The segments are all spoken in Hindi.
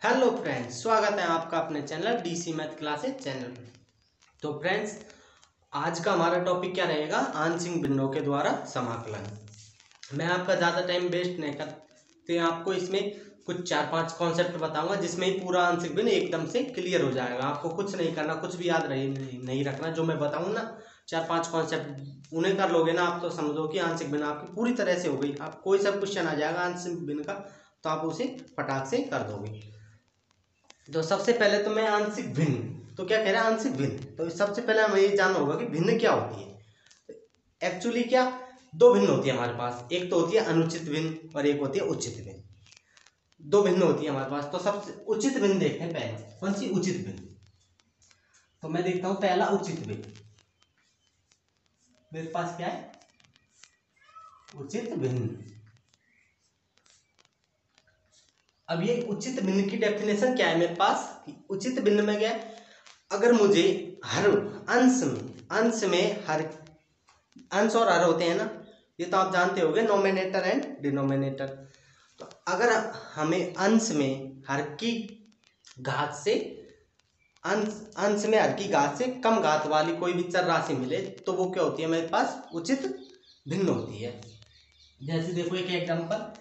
हेलो फ्रेंड्स, स्वागत है आपका अपने channel DC math classes channel में। तो फ्रेंड्स, आज का हमारा टॉपिक क्या रहेगा? आंशिक भिन्नों के द्वारा समाकलन। मैं आपका ज़्यादा टाइम वेस्ट नहीं करते, आपको इसमें कुछ 4-5 कॉन्सेप्ट बताऊंगा जिसमें ही पूरा आंशिक भिन्न एकदम से क्लियर हो जाएगा। आपको कुछ नहीं करना, कुछ भी याद नहीं रखना। जो मैं बताऊँ ना 4-5 कॉन्सेप्ट, उन्हें कर लोगे ना आप तो समझो कि आंशिक भिन्न आपकी पूरी तरह से हो गई। आप कोई सा क्वेश्चन आ जाएगा आंशिक भिन्न का तो आप उसे फटाक से कर दोगे। तो सबसे पहले तो मैं आंशिक भिन्न, तो क्या कह रहे हैं आंशिक भिन्न। तो सबसे पहले हमें ये जानना होगा कि भिन्न क्या होती है। एक्चुअली क्या, दो भिन्न होती है हमारे पास। एक तो होती है अनुचित भिन्न और एक होती है उचित भिन्न। दो भिन्न होती है हमारे पास। तो सबसे उचित भिन्न देखते हैं पहले। कौन सी? उचित भिन्न। तो मैं देखता हूं पहला उचित भिन्न मेरे पास क्या है, उचित भिन्न। अब ये उचित भिन्न की डेफिनेशन क्या है मेरे पास? उचित भिन्न में क्या है, अगर मुझे हर अंश में हर अंश और हर होते हैं ना, ये तो आप जानते होंगे, नोमिनेटर एंड डिनोमिनेटर। तो अगर हमें अंश में हर की घात से अंश में हर की घात से कम घात वाली कोई भी चर राशि मिले तो वो क्या होती है मेरे पास? उचित भिन्न होती है। जैसे देखो एक एग्जांपल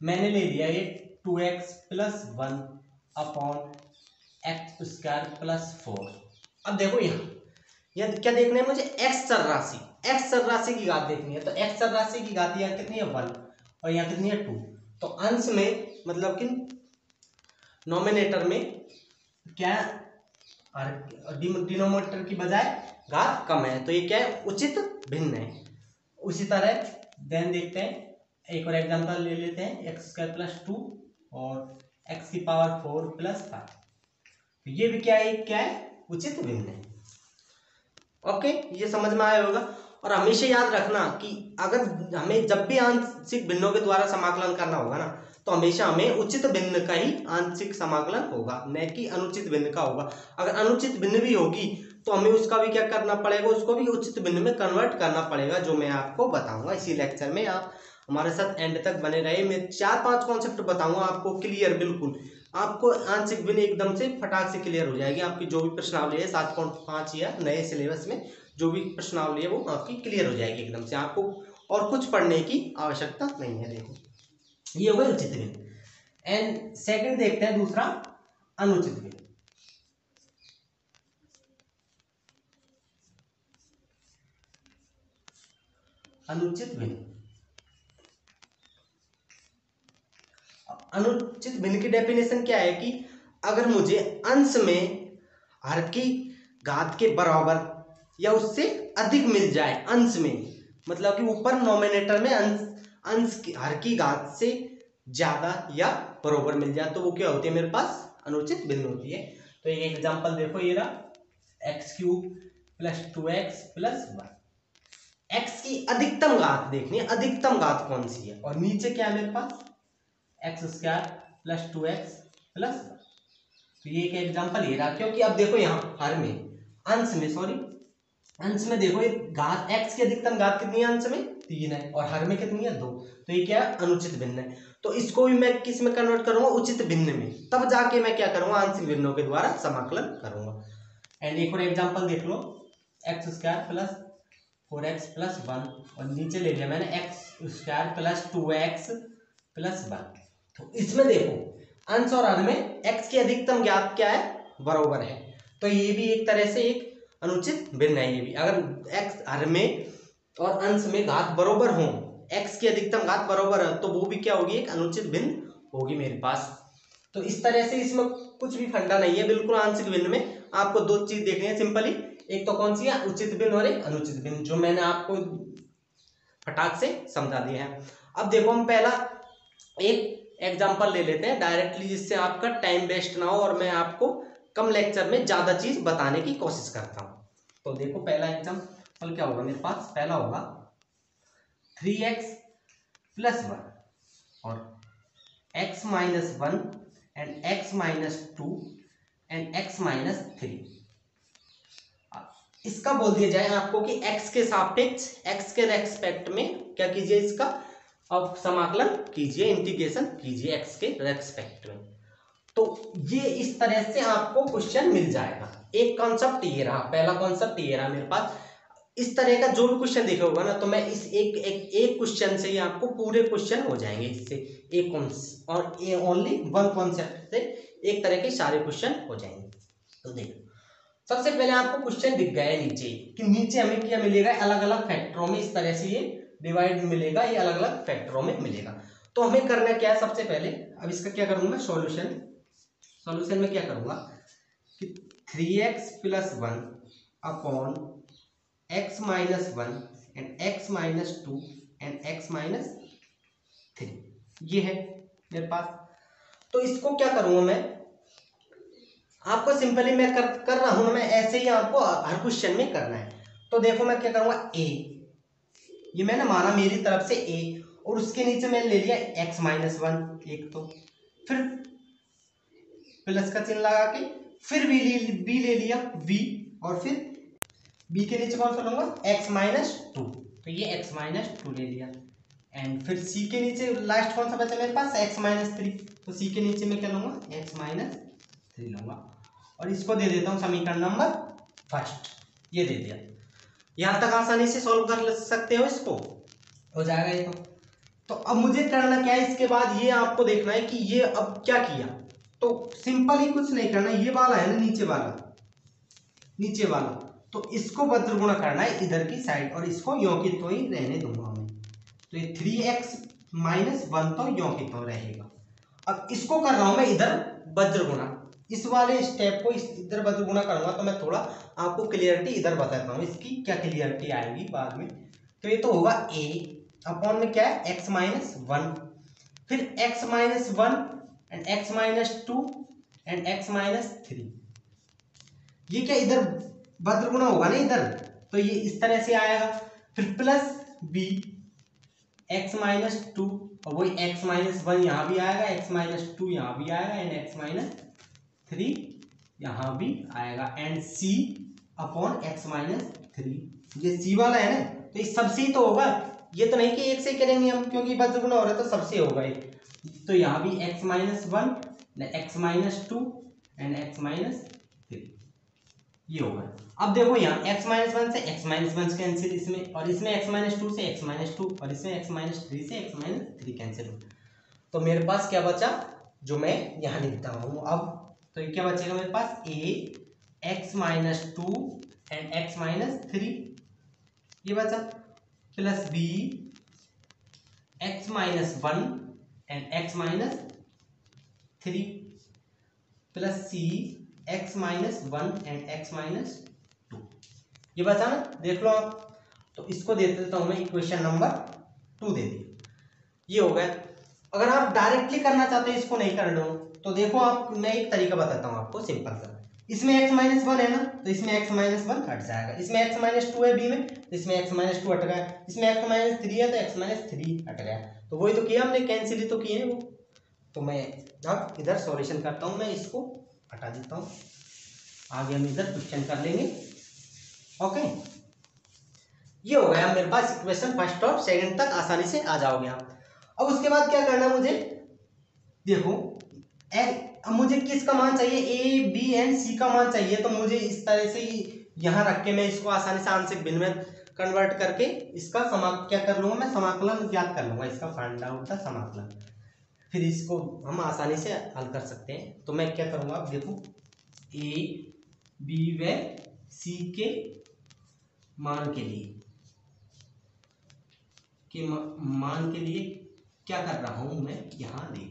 मैंने ले लिया, ये 2x + 1 upon X square plus 4। अब देखो यहाँ क्या देखना है मुझे? एक्स चर राशि की घात देखनी है। तो एक्स चर राशि की घात यहाँ कितनी है? 1 और यहाँ कितनी है? 2। तो अंश में मतलब कि नोमिनेटर में क्या, डिनोमिनेटर की बजाय घात कम है, तो ये क्या है? उचित भिन्न है। उसी तरह देन देखते हैं एक और एग्जांपल ले लेते हैं, x² + 2 और x⁴ + 5। तो ये भी क्या है? उचित भिन्न है। ओके, ये समझ में आया होगा। और हमेशा याद रखना कि अगर हमें जब भी आंशिक भिन्नों के द्वारा समाकलन करना होगा ना, तो हमेशा हमें उचित भिन्न का ही आंशिक समाकलन होगा, न कि अनुचित भिन्न का होगा। अगर अनुचित भिन्न भी होगी तो हमें उसका भी क्या करना पड़ेगा? उसको भी उचित भिन्न में कन्वर्ट करना पड़ेगा, जो मैं आपको बताऊंगा इसी लेक्चर में। आप हमारे साथ एंड तक बने रहे। मैं 4-5 कॉन्सेप्ट बताऊंगा आपको क्लियर, बिल्कुल आपको आंशिक भिन्न एकदम से फटाक से क्लियर हो जाएगी। आपकी जो भी प्रश्नावली है 7.5 या नए सिलेबस में जो भी प्रश्नावली है वो आपकी क्लियर हो जाएगी एकदम से। आपको और कुछ पढ़ने की आवश्यकता नहीं है। देखो ये हो गया उचित भिन्न। एंड सेकंड देखते हैं दूसरा, अनुचित भिन्न। अनुचित भिन्न, अनुचित भिन्न की डेफिनेशन क्या है कि अगर मुझे अंश में हर की घात के बराबर या उससे अधिक मिल जाए, अंश में मतलब कि ऊपर नोमिनेटर में अंश की हर की घात से ज्यादा या बराबर मिल जाए, तो वो क्या होती है मेरे पास? अनुचित भिन्न होती है। तो एक एग्जांपल देखो, ये रहा x³ + 2x + 1। x की अधिकतम घात देखनी है, अधिकतम घात कौन सी है, और नीचे क्या है मेरे पास? x² + 2x + 1। तो ये एक एग्जांपल ये रहा, क्योंकि अब देखो यहाँ हर में अंश में देखो, एक घात x की अधिकतम घात कितनी है? अंश में 3 है और हर में कितनी है? 2। तो ये क्या है? अनुचित भिन्न है। तो इसको भी मैं किस में कन्वर्ट करूंगा? उचित भिन्न में। तब जाके मैं क्या करूंगा? आंशिक भिन्नों के द्वारा समाकलन करूंगा। एंड एक और एग्जांपल देख लो, x² + 4x + 1 और नीचे ले लिया मैंने x² + 2x + 1। तो इसमें देखो अंश और हर में x की अधिकतम ज्ञात क्या है? बराबर है। तो ये भी एक तरह से एक अनुचित भिन्न है। ये भी अगर x हर में और अंश में घात बराबर हो, x की अधिकतम घात बराबर है, तो वो भी क्या होगी? एक अनुचित भिन्न होगी मेरे पास। तो इस तरह से इसमें कुछ भी फंडा नहीं है, बिल्कुल आंशिक भिन्न में आपको दो चीज देखनी है सिंपली। एक तो कौन सी है? उचित भिन्न और एक अनुचित भिन्न, जो मैंने आपको फटाक से समझा दिया है। अब देखो हम पहला एक एग्जांपल ले लेते हैं डायरेक्टली, जिससे आपका टाइम वेस्ट ना हो और मैं आपको कम लेक्चर में ज्यादा चीज बताने की कोशिश करता हूं। तो देखो पहला एग्जांपल क्या होगा मेरे पास? पहला होगा 3x + 1 और x - 1 and x - 2 and x - 3। इसका बोल दिया जाए आपको कि x के सापेक्ष, x के रेस्पेक्ट में क्या कीजिए? इसका अब समाकलन कीजिए, इंटीग्रेशन कीजिए x के रेस्पेक्ट में। तो ये इस तरह से आपको क्वेश्चन मिल जाएगा। एक कॉन्सेप्ट ये रहा, पहला कॉन्सेप्ट ये रहा मेरे पास। इस तरह का जो भी क्वेश्चन देखा होगा ना, तो मैं इस एक क्वेश्चन से ही आपको पूरे क्वेश्चन हो जाएंगे इससे, एक और ओनली वन कॉन्सेप्ट से एक तरह के सारे क्वेश्चन हो जाएंगे। तो देखो, सबसे पहले आपको क्वेश्चन दिख गया है नीचे, कि नीचे हमें क्या मिलेगा, अलग अलग फैक्टरों में इस तरह से ये डिवाइड मिलेगा, ये अलग अलग फैक्टरों में मिलेगा। तो हमें करना क्या है, सबसे पहले अब इसका क्या करूंगा, सॉल्यूशन में क्या करूंगा कि 3x + 1 upon x - 1 and x - 2 and x - 3 ये है मेरे पास। तो इसको क्या करूंगा मैं, आपको सिंपली मैं कर रहा हूं, मैं ऐसे ही आपको हर क्वेश्चन में करना है। तो देखो मैं क्या करूंगा, a ये मैंने माना मेरी तरफ से a, और उसके नीचे मैंने ले लिया x - 1 एक, तो फिर प्लस का चिन्ह लगा के फिर b ले लिया v, और फिर b के नीचे कौन सा लूंगा, x - 2, तो ये x - 2 ले लिया। एंड फिर c के नीचे लास्ट कौन सा बचा मेरे पास, x - 3, तो c के नीचे मैं क्या लूंगा, x - 3 लूंगा, और इसको दे देता हूं समीकरण नंबर फर्स्ट, ये दे दिया। यहां तक आसानी से सॉल्व कर सकते हो, इसको हो जाएगा ये। तो अब मुझे करना क्या है, इसके बाद ये आपको देखना है कि ये अब क्या किया। तो सिंपल ही कुछ नहीं करना, ये वाला है ना नीचे वाला, तो इसको वज्र गुणा करना है इधर की साइड, और इसको यों की तो ही रहने दूंगा मैं। तो ये 3x - 1 तो यों की तो रहेगा। अब इसको कर रहा हूं मैं इधर वज्र गुणा, इस वाले स्टेप को इधर वज्र गुणा करूंगा, तो मैं थोड़ा आपको क्लियरिटी इधर बताता हूं, इसकी क्या क्लियरिटी आएगी बाद में। तो ये तो होगा a अपॉन में क्या है, x - 1, फिर x - 1 and x - 2 and x - 3, ये क्या इधर वज्र गुणा होगा ना इधर, तो ये इस तरह से आएगा। फिर प्लस b x - 2, और वही x - 1 यहाँ भी आएगा, x - 2 यहाँ भी आएगा, एंड x - 3 यहाँ भी आएगा, एंड c अपॉन x - 3, ये c वाला है ना, तो इस सबसे ही तो होगा, ये तो नहीं कि एक से करेंगे हम, क्योंकि वज्र गुणा हो रहा है तो सबसे होगा ये। तो यहाँ भी x - 1 x - 2 एंड x - 3 ये होगा। अब देखो यहाँ x - 1 से x - 1 कैंसिल इसमें, और इसमें x - 2 से x - 2, और इसमें x - 3 से x - 3 कैंसिल हो। तो मेरे पास क्या बचा, जो मैं यहाँ लिखता हूँ अब, तो ये क्या बचेगा मेरे पास, a x - 2 एंड x - 3 ये बचा, plus b x - 1 and x - 3, plus c x - 1 and x - 2 ये बचा ना, देख लो आप। तो इसको दे देता हूं मैं इक्वेशन नंबर 2 दे दी, ये हो गया। अगर आप डायरेक्टली करना चाहते हो, इसको नहीं कर लो, तो देखो आप, मैं एक तरीका बताता हूं आपको सिंपल सा। इसमें x - 1 है ना, तो इसमें x - 1 हट जाएगा, इसमें x - 2 है b में, तो इसमें x - 2 हट गया, इसमें x - 3 है तो x - 3 हट गया। तो वही तो किया हमने, कैंसिल ही तो किए हैं वो। तो मैं अब इधर सॉल्यूशन करता हूं, मैं इसको हटा देता हूं, आगे हम इधर क्वेश्चन कर लेंगे। ओके, ये हो गया मेरे पास इक्वेशन फर्स्ट और सेकंड तक आसानी से आ जाओगे आप। अब उसके बाद क्या करना है मुझे, देखो अब मुझे किसका मान चाहिए, a b एंड c का मान चाहिए। तो मुझे इस तरह से यहाँ रख के मैं इसको आसानी से आंशिक भिन्न में कन्वर्ट करके इसका क्या कर लूंगा, मैं समाकलन ज्ञात कर लूंगा, इसका फाइंड आउट द समाकलन। फिर इसको हम आसानी से हल कर सकते हैं। तो मैं क्या करूंगा, अब देखो a b व c के मान के लिए क्या कर रहा हूं मैं यहाँ देख।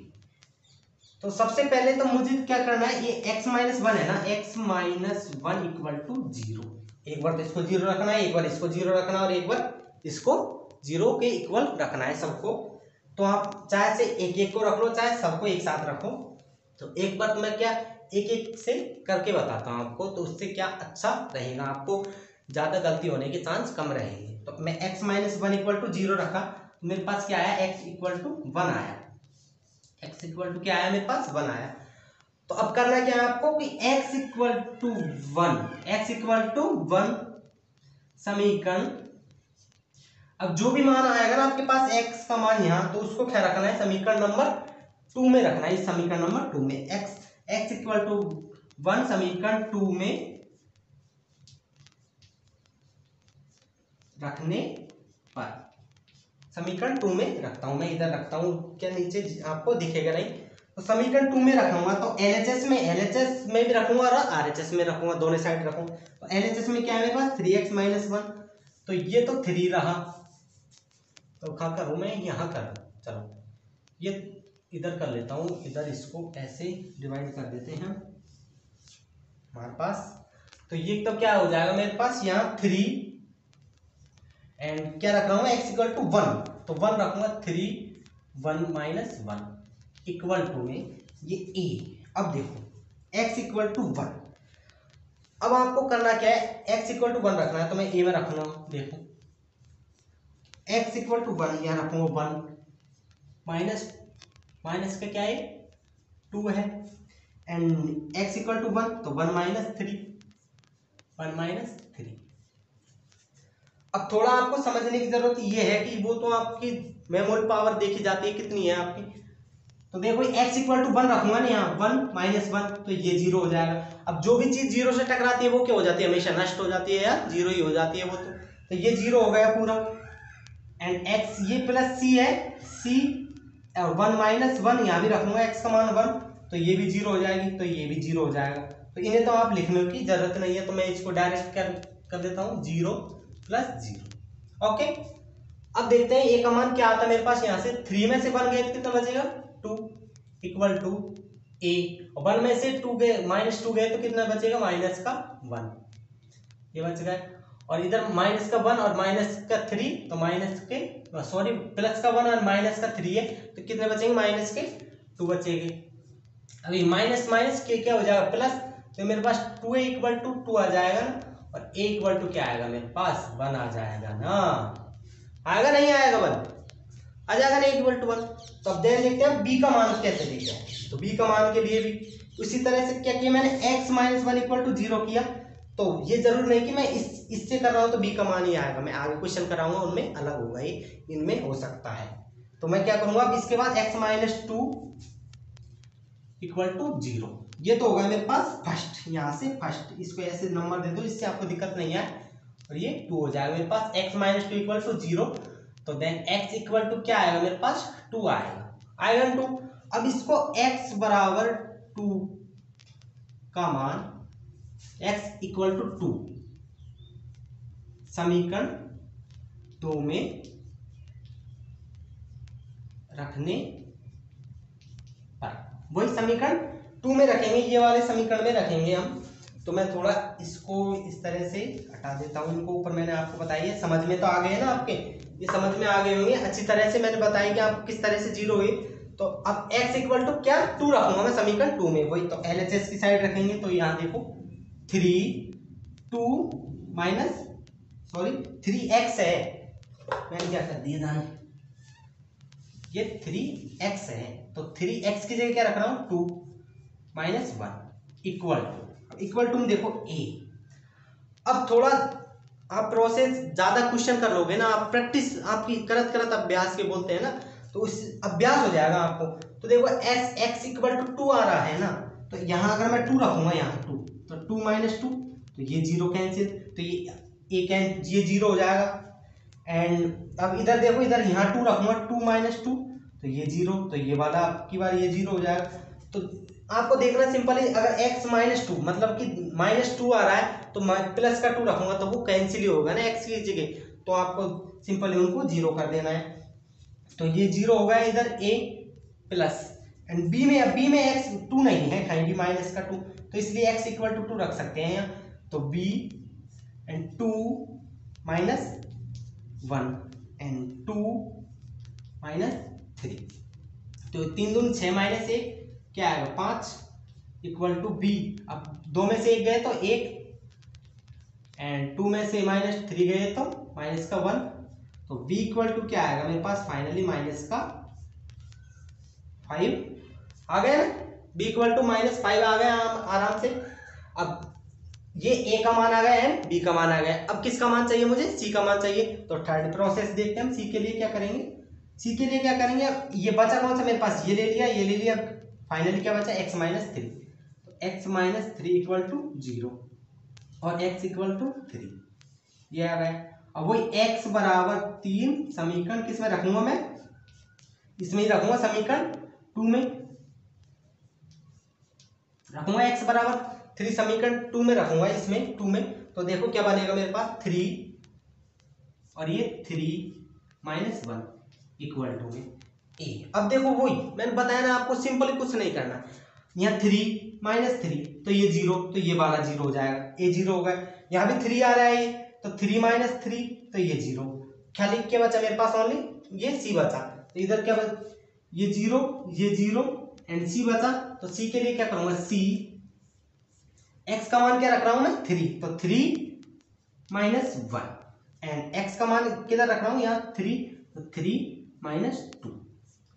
तो सबसे पहले तो मुझे क्या करना है, ये x - 1 है ना, x - 1 इक्वल टू 0, एक बार तो इसको 0 रखना है, एक बार इसको 0 रखना है, और एक बार इसको 0 के इक्वल रखना है सबको। तो आप चाहे से एक एक को रख लो, चाहे सबको एक साथ रखो। तो एक बार तो मैं क्या एक एक से करके बताता हूँ आपको, तो उससे क्या अच्छा रहेगा, आपको ज्यादा गलती होने के चांस कम रहेंगे। तो मैं x - 1 इक्वल टू 0 रखा, तो मेरे पास क्या आया, x इक्वल टू 1 आया, x इक्वल टू क्या आया मेरे पास, 1 आया। तो अब करना क्या है आपको कि x इक्वल टू 1 समीकरण, अब जो भी मान आएगा ना आपके पास x का मान यहाँ, तो उसको क्या रखना है, समीकरण नंबर 2 में रखना है। इस समीकरण नंबर 2 में x x इक्वल टू 1 समीकरण 2 में रखने पर, समीकरण 2 में रखता हूं मैं, इधर रखता हूं, क्या नीचे आपको दिखेगा नहीं, तो समीकरण 2 में रखूंगा तो एलएचएस में भी रखूंगा और आरएचएस में रखूंगा, दोनों साइड रखूंगा। तो एलएचएस में क्या है मेरे पास 3x माइनस 1, तो ये तो 3 रहा, तो कहाँ करूँ मैं, यहाँ कर, चलो ये इधर कर लेता हूँ, इधर इसको ऐसे डिवाइड कर देते हैं हमारे पास, तो ये तब क्या हो जाएगा मेरे पास यहाँ 3 एंड क्या रख रहा हूँ मैं, x इक्वल टू 1, तो 1 रखूंगा 3 1 माइनस 1 इक्वल टू में ये a। अब देखो x इक्वल टू 1, अब आपको करना क्या है, x इक्वल टू 1 रखना है, तो मैं a में रखूंगा, देखो x इक्वल टू 1 यहाँ रखूंगा 1 माइनस का क्या है 2 है, एंड x इक्वल टू 1 तो 1 माइनस 3। अब थोड़ा आपको समझने की जरूरत ये है कि वो तो आपकी मेमोरी पावर देखी जाती है कितनी है आपकी, तो देखो x इक्वल टू 1 रखूंगा ना यहाँ 1 माइनस 1, तो ये 0 हो जाएगा। अब जो भी चीज 0 से टकराती है वो क्या हो जाती है, हमेशा नष्ट हो जाती है या 0 ही हो जाती है वो, तो ये 0 हो गया पूरा, एंड x ये प्लस c है, c और 1 माइनस 1 यहाँ भी रखूंगा x का मान 1, तो ये भी 0 हो जाएगी, तो ये भी 0 हो जाएगा। तो इन्हें तो आप लिखने की जरूरत नहीं है, तो मैं इसको डायरेक्ट कर देता हूँ 0 प्लस 0। ओके, अब देखते हैं a का मान क्या आता है मेरे पास, यहाँ से 3 में से 1 गए तो कितना बचेगा 2 इक्वल टू a, 1 में से 2 गए माइनस 2 गए तो कितना बचेगा माइनस का 1, ये बच गए, और इधर माइनस का 1 और माइनस का 3, तो माइनस के सॉरी प्लस का 1 और माइनस का 3 है, तो कितने बचेंगे माइनस के 2 बचेंगे। अभी माइनस माइनस के क्या हो जाएगा प्लस, तो मेरे पास 2a इक्वल टू 2 आ जाएगा ना, और a इक्वल टू क्या आएगा मेरे पास 1 आ जाएगा ना, आएगा नहीं आएगा 1 आ जाएगा ना इक्वल टू 1। तो अब देखते हैं b का मान कैसे लिखा है, तो b का मान के लिए भी उसी तरह से क्या किया मैंने, x माइनस 1 इक्वल टू 0 किया, तो ये जरूर नहीं कि मैं इससे कर रहा हूं तो b का मान ही आएगा, मैं आगे क्वेश्चन कराऊंगा उनमें अलग होगा, ये इनमें हो सकता है। तो मैं क्या करूंगा अब इसके बाद x माइनस 2 इक्वल टू 0, ये तो होगा मेरे पास फर्स्ट, यहाँ से फर्स्ट इसको ऐसे नंबर दे दो, इससे आपको दिक्कत नहीं है, और ये 2 हो जाएगा मेरे पास x माइनस 2 इक्वल टू 0, तो देन x इक्वल टू क्या आएगा मेरे पास 2 आएगा 2। अब इसको x बराबर 2 का मान x इक्वल टू 2 समीकरण 2 में रखने पर, वही समीकरण 2 में रखेंगे, ये वाले समीकरण में रखेंगे हम। तो मैं थोड़ा इसको इस तरह से हटा देता हूँ, इनको ऊपर मैंने आपको बताई है, समझ में तो आ गए ना आपके, ये समझ में आ गए होंगे अच्छी तरह से, मैंने बताया कि आप किस तरह से 0 हुए। तो अब x इक्वल टू क्या 2 रखूंगा मैं समीकरण 2 में, वही तो LHS की साइड रखेंगे, तो यहाँ देखो 2 माइनस 3x है, मैंने क्या कर दिया जाने, ये 3x है, तो 3x की जगह क्या रख रहा हूँ 2 माइनस 1 इक्वल टू देखो a। अब थोड़ा आप प्रोसेस ज्यादा क्वेश्चन कर लोगे ना, आप प्रैक्टिस आपकी करत करत अभ्यास के बोलते हैं ना, तो उस अभ्यास हो जाएगा आपको। तो देखो x इक्वल टू 2 आ रहा है ना, तो यहाँ अगर मैं 2 रखूंगा यहाँ 2, तो 2 माइनस 2, तो ये 0 कैंसिल, तो ये 0 हो जाएगा। एंड अब इधर देखो, इधर यहाँ 2 रखूंगा 2 माइनस 2, तो ये 0, तो ये वाला आपकी बार ये 0 हो जाएगा। तो आपको देखना सिंपल है, अगर x माइनस 2 मतलब कि माइनस 2 आ रहा है, तो प्लस का 2 रखूंगा तो वो कैंसिल ही होगा ना x की जगह, तो आपको सिंपली उनको 0 कर देना है, तो ये 0 हो गया इधर a प्लस, एंड b में x 2 नहीं है, खाएंगे माइनस का 2, तो इसलिए x इक्वल टू 2 रख सकते हैं यहाँ, तो b and 2 minus 1 and 2 minus 3, तो 3 दूनी 6 माइनस 1 क्या आएगा 5 इक्वल टू b। अब 2 में से 1 गए तो 1 एंड 2 में से माइनस 3 गए तो माइनस का 1, तो b इक्वल टू क्या आएगा मेरे पास फाइनली माइनस का 5 आ गया ना, b इक्वल टू माइनस 5 आ गया आराम से। अब ये a का मान आ गया एंड b का मान आ गया, अब किसका मान चाहिए मुझे, c का मान चाहिए। तो थर्ड प्रोसेस देखते हैं हम, c के लिए क्या करेंगे, c के लिए क्या करेंगे, ये बचा कौन सा मेरे पास, ये ले लिया, फाइनली क्या बचा x minus 3, x minus 3 equal to 0 और x इक्वल टू 3, ये आ गया। अब वही x बराबर 3 समीकरण किसमें रखूंगा मैं, इसमें ही रखूंगा, समीकरण 2 में रखूंगा, x बराबर 3 समीकरण 2 में रखूंगा, इसमें 2 में। तो देखो क्या बनेगा मेरे पास 3 और ये 3 माइनस 1 इक्वल टू में a। अब देखो वही मैंने बताया ना आपको, सिंपली कुछ नहीं करना, यहाँ 3 माइनस 3 तो ये 0, तो ये वाला 0 हो जाएगा, a 0 हो गया। यहाँ भी 3 आ रहा है ये, तो 3 माइनस 3 तो ये 0, खाली क्या बचा मेरे पास, ओनली ये c बचा। तो इधर क्या बचा, ये 0 एंड c बचा। तो c के लिए क्या करूंगा, c x का मान क्या रख रहा हूं मैं 3, तो 3 माइनस 1 एंड x का मान किधर रख रहा हूं यहाँ 3, तो 3 माइनस 2,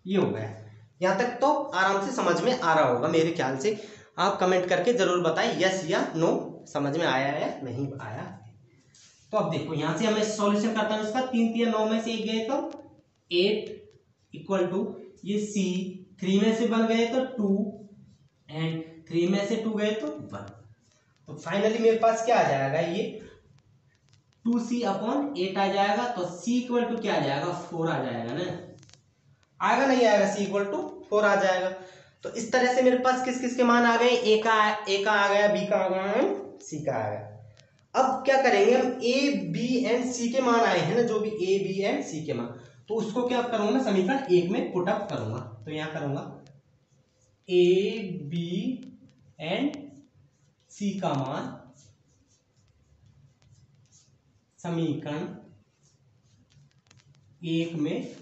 ये हो गया। यहाँ तक तो आराम से समझ में आ रहा होगा मेरे ख्याल से। आप कमेंट करके जरूर बताएं यस या नो, समझ में आया या नहीं आया। तो अब देखो यहाँ से हमें सॉल्यूशन करता हूँ इसका, 3 3 9 में से 1 गए तो 8 इक्वल टू ये c, 3 में से 1 गए तो 2 एंड 3 में से 2 गए तो 1। तो फाइनली मेरे पास क्या आ जाएगा, ये 2c अपॉन 8 आ जाएगा। तो c इक्वल टू क्या आ जाएगा, 4 आ जाएगा ना, आएगा नहीं आएगा, c इक्वल टू 4 आ जाएगा। तो इस तरह से मेरे पास किस किस के मान आ गए, a का आ गया, b का आ गया, c का आ गया। अब क्या करेंगे हम, a b एंड c के मान आए हैं ना, जो भी a b एंड c के मान, तो उसको क्या करूंगा मैं समीकरण 1 में पुट अप करूंगा। तो यहाँ करूंगा a b एंड c का मान समीकरण 1 में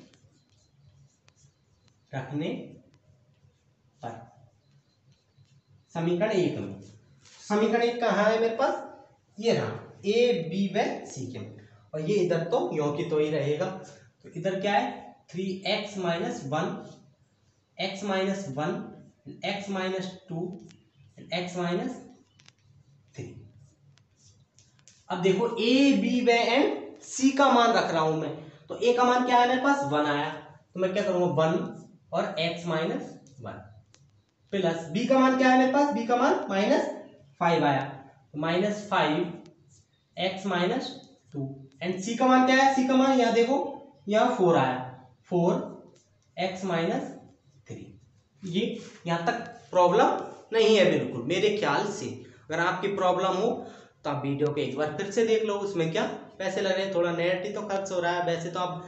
रखने पर, समीकरण 1 में, समीकरण 1 कहाँ है मेरे पास, ये रहा a b व c के, और ये इधर तो यों की तो ही रहेगा। तो इधर क्या है 3x minus 1, x minus 1, x minus 2, x minus 3। अब देखो a b व एंड c का मान रख रहा हूं मैं, तो a का मान क्या है मेरे पास 1 आया, तो मैं क्या करूंगा 1 और x माइनस 1 प्लस b का मान क्या है मेरे पास, b का मान माइनस 5 आया, minus 5 x minus 2 and c का मान क्या है, c का मान यहाँ देखो यहाँ 4 आया, 4 x माइनस 3। ये यहाँ तक प्रॉब्लम नहीं है बिल्कुल मेरे ख्याल से। अगर आपकी प्रॉब्लम हो तो आप वीडियो को एक बार फिर से देख लो, उसमें क्या पैसे लग रहे हैं, थोड़ा नेट ही तो खर्च हो रहा है। वैसे तो आप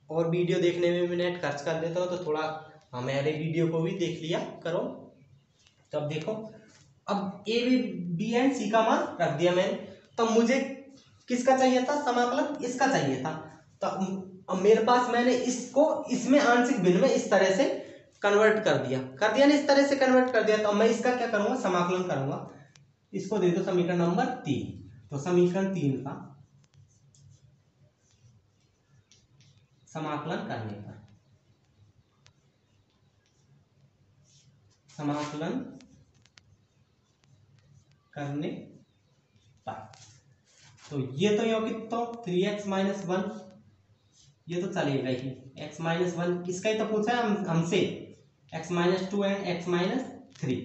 और वीडियो देखने में भी नेट खर्च कर देते हो, तो थोड़ा हमारे वीडियो को भी देख लिया करो। तो अब देखो, अब ए बी एंड सी का मान रख दिया मैंने, तो मुझे किसका चाहिए था समाकलन, इसका चाहिए था। तो अब मेरे पास मैंने इसको इसमें आंशिक भिन्न में इस तरह से कन्वर्ट कर दिया ना, इस तरह से कन्वर्ट कर दिया। तो मैं इसका क्या करूंगा, समाकलन करूंगा, इसको दे दो समीकरण नंबर 3। तो समीकरण 3 का समाकलन करने पर, समाकलन करने पर, तो ये तो योगी तो 3x माइनस 1, ये तो चलेगा ही, x माइनस 1 इसका ही तो पूछा है हमसे, x minus 2 and x minus 3,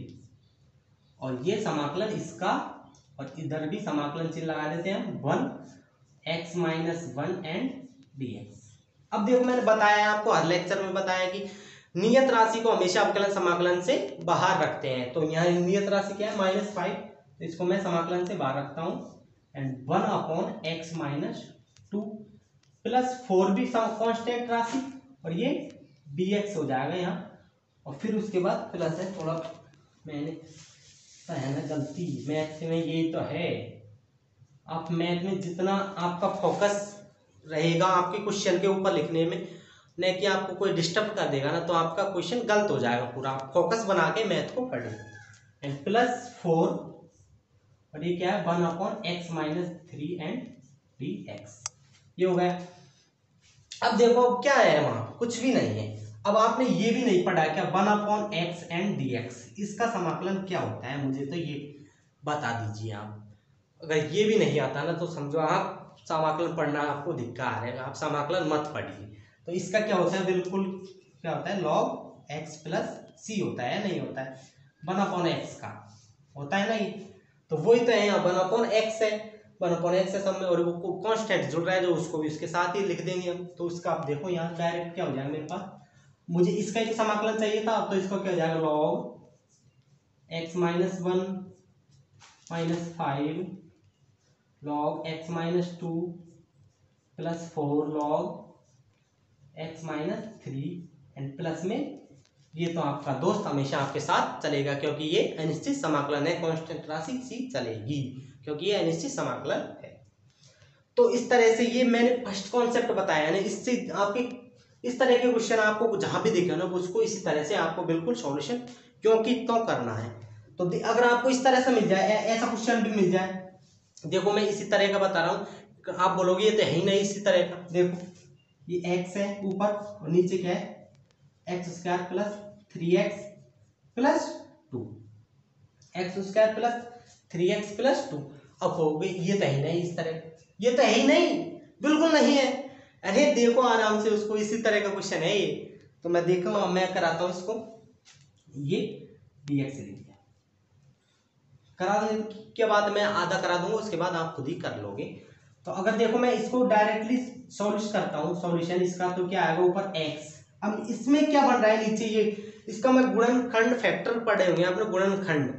और ये समाकलन इसका, और इधर भी समाकलन चिन्ह लगा देते हैं 1 x माइनस 1 एंड dx। अब देखो मैंने बताया आपको, हर लेक्चर में बताया कि नियत राशि को हमेशा अवकलन समाकलन से बाहर रखते हैं। तो यहाँ नियत राशि क्या है -5, तो इसको मैं समाकलन से बाहर रखता हूँ and 1 upon x minus 2 plus 4 भी कांस्टेंट राशि, और ये dx हो जाएगा यहाँ, और फिर उसके बाद प्लस है, थोड़ा मैंने है ना गलती, मैथ में ये तो है। आप मैथ में जितना आपका फोकस रहेगा आपके क्वेश्चन के ऊपर लिखने में, न कि आपको कोई डिस्टर्ब कर देगा ना, तो आपका क्वेश्चन गलत हो जाएगा पूरा। फोकस बना के मैथ को पढ़े। एंड प्लस 4, और ये क्या है 1 upon x minus 3 and dx, ये हो गया। अब देखो क्या है, वहां कुछ भी नहीं है। अब आपने ये भी नहीं पढ़ा क्या 1 अपॉन x एंड dx, इसका समाकलन क्या होता है, मुझे तो ये बता दीजिए आप। अगर ये भी नहीं आता ना, तो समझो आप समाकलन पढ़ना आपको धिक्कार है, आप समाकलन मत पढ़िए। तो इसका क्या होता है, बिल्कुल क्या होता है log x प्लस c होता है, नहीं होता है 1 अपॉन x का, होता है ना ये, तो वही तो है यहाँ 1/x है, 1/x है सब में, और वो कांस्टेंट जुड़ रहा है जो उसको भी उसके साथ ही लिख देंगे हम। तो उसका आप देखो यहाँ डायरेक्ट क्या हो जाएगा मेरे पास, मुझे इसका एक समाकलन चाहिए था, तो इसको क्या हो जाएगा log x - 1 - 5 log x - 2 + 4 log x - 3 and plus में ये तो आपका दोस्त हमेशा आपके साथ चलेगा, क्योंकि ये अनिश्चित समाकलन है, कांस्टेंट राशि सी चलेगी क्योंकि ये अनिश्चित समाकलन है। तो इस तरह से ये मैंने फर्स्ट कॉन्सेप्ट बताया ना, इससे आपके इस तरह के क्वेश्चन आपको जहां भी दिखे ना उसको इसी तरह से आपको बिल्कुल सॉल्यूशन क्योंकि तो करना है। तो अगर आपको इस तरह से मिल जाए, ऐसा क्वेश्चन भी मिल जाए, देखो मैं इसी तरह का बता रहा हूँ, आप बोलोगे ये तो है ही नहीं इसी तरह का, देखो ये x है ऊपर और नीचे क्या है x² + 3x + 2, x² + 3x + 2। अब कहोगे ये तो है नहीं इस तरह, ये तो है ही नहीं, बिल्कुल नहीं है। अरे देखो आराम से उसको, इसी तरह का क्वेश्चन है ये, तो मैं देखो मैं कराता हूँ इसको, ये dx लिख दिया, करा देने के बाद मैं आधा करा दूंगा, उसके बाद आप खुद ही कर लोगे। तो अगर देखो मैं इसको डायरेक्टली सॉल्यूशन करता हूँ, सॉल्यूशन इसका तो क्या आएगा ऊपर x, अब इसमें क्या बन रहा है नीचे ये, इसका मैं गुणनखंड फैक्टर पढ़े होंगे आपने, गुणनखंड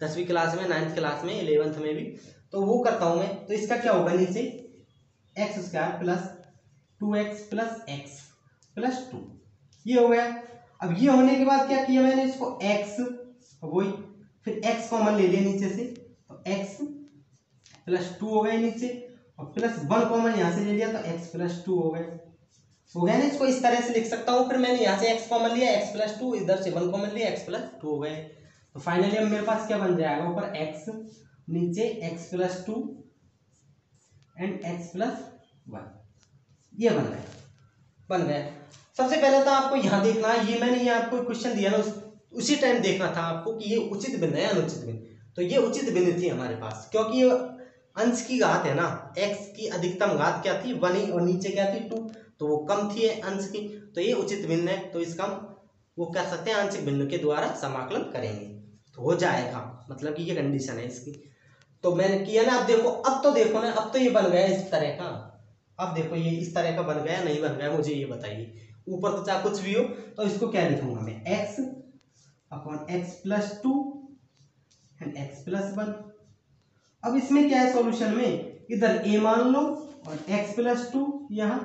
10वीं क्लास में, 9th क्लास में, 11th में भी, तो वो करता हूं मैं। तो इसका क्या होगा नीचे x² + 2x + x + 2, ये हो गया। अब ये होने के बाद क्या किया मैंने, इसको x वही फिर x कॉमन ले लिया नीचे से, तो x + 2 हो गए नीचे, और +1 कॉमन यहाँ से ले लिया तो x + 2 हो गए, हो गया ना। इसको इस तरह से लिख सकता हूँ, फिर मैंने यहाँ से x कॉमन लिया, x + 2, इधर से 1 कॉमन लिया, x + 2 हो गए। तो फाइनली अब मेरे पास क्या बन जाएगा, ऊपर x, नीचे x + 2 एंड x + 1, ये बन गया। सबसे पहले तो आपको यहाँ देखना है, ये मैंने ये आपको क्वेश्चन दिया ना, उसी टाइम देखना था आपको कि ये उचित बिंदु है अनुचित बिंदु। तो ये उचित बिंदु थी हमारे पास, क्योंकि ये अंश की घात है ना, x की अधिकतम घात क्या थी 1 ही, और नीचे क्या थी 2, तो वो कम थी अंश की, तो ये उचित बिंदु है, तो इसका वो कर सकते हैं आंशिक बिंदु के द्वारा समाकलन करेंगे तो हो जाएगा, मतलब कि ये कंडीशन है इसकी। तो मैंने किया ना, अब देखो, अब तो देखो ना, अब तो ये बन गया इस तरह का, अब देखो ये इस तरह का बन गया नहीं बन गया, मुझे ये बताइए। ऊपर तो चाहे कुछ भी हो, तो इसको क्या लिखूंगा मैं, x / x + 2 एंड x + 1। अब इसमें क्या है सॉल्यूशन में, इधर a मान लो और x + 2 यहाँ,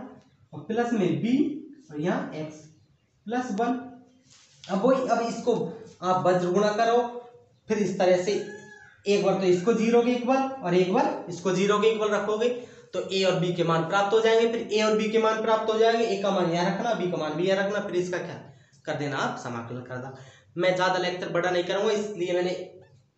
और प्लस में b और यहाँ x + 1। अब इसको आप वज्र गुणा करो, फिर इस तरह से एक बार तो इसको 0 के इक्वल और एक बार इसको 0 के इक्वल रखोगे तो a और b के मान प्राप्त हो जाएंगे, फिर a और b के मान प्राप्त हो जाएंगे, a का मान यहाँ रखना, b का मान भी यहाँ रखना, फिर इसका क्या कर देना आप समाकलन कर देना। मैं ज्यादा लेक्चर बड़ा नहीं करूंगा, इसलिए मैंने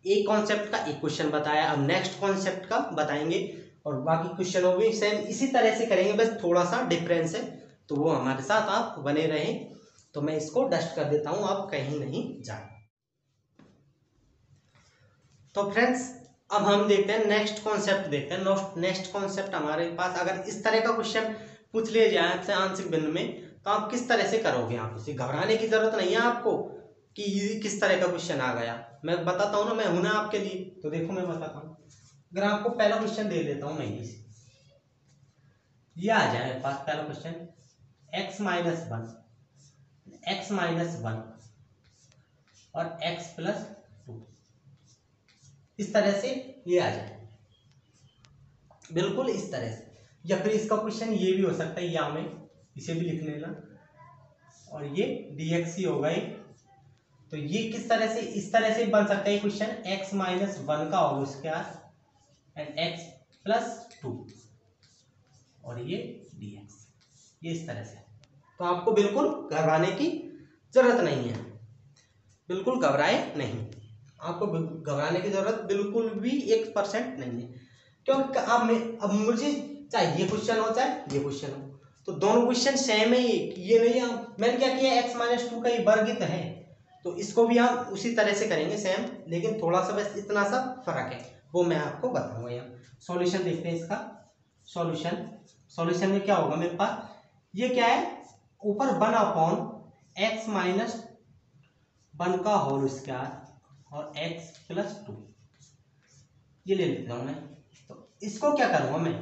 एक कॉन्सेप्ट का एक क्वेश्चन बताया, अब नेक्स्ट कॉन्सेप्ट का बताएंगे, और बाकी क्वेश्चनों भी सेम इसी तरह से करेंगे, बस थोड़ा सा डिफरेंस है, तो वो हमारे साथ आप बने रहें। तो मैं इसको डस्ट कर देता हूं, आप कहीं नहीं जाए। तो फ्रेंड्स अब हम देखते हैं नेक्स्ट कॉन्सेप्ट, देखते हैं नेक्स्ट कॉन्सेप्ट हमारे पास। अगर इस तरह का क्वेश्चन पूछ लिया जाए आपसे आंशिक बिंदु में, तो आप किस तरह से करोगे। आप इसे घबराने की जरूरत नहीं है आपको कि ये किस तरह का क्वेश्चन आ गया, मैं बताता हूँ ना, मैं हूं ना आपके लिए। तो देखो मैं बताता हूँ, अगर आपको पहला क्वेश्चन दे देता हूँ मैं, ये आ जाए मेरे पास पहला क्वेश्चन, x - 1 और x + 2, इस तरह से ये आ जाए, बिल्कुल इस तरह से। या फिर इसका क्वेश्चन ये भी हो सकता है, या में इसे भी लिख लेना, और ये dx ही होगा ये। तो ये किस तरह से, इस तरह से बन सकता है क्वेश्चन, x - 1 का होल स्क्वायर एंड x + 2 और ये dx, ये इस तरह से। तो आपको बिल्कुल घबराने की जरूरत नहीं है, बिल्कुल घबराए नहीं, आपको घबराने की जरूरत बिल्कुल भी 1% नहीं है, क्योंकि अब मुझे चाहे ये क्वेश्चन हो चाहे ये क्वेश्चन हो, तो दोनों क्वेश्चन सेम है। ये नहीं है, मैंने क्या किया, x - 2 का ये वर्गित है, तो इसको भी हम उसी तरह से करेंगे सेम, लेकिन थोड़ा सा बस इतना सा फर्क है, वो मैं आपको बताऊंगा। यहाँ सॉल्यूशन देखते हैं इसका, सॉल्यूशन में क्या होगा मेरे पास, ये क्या है, ऊपर 1/x - 1 का होल स्क्वायर और x + 2, ये ले लेता हूँ मैं। तो इसको क्या करूँगा मैं,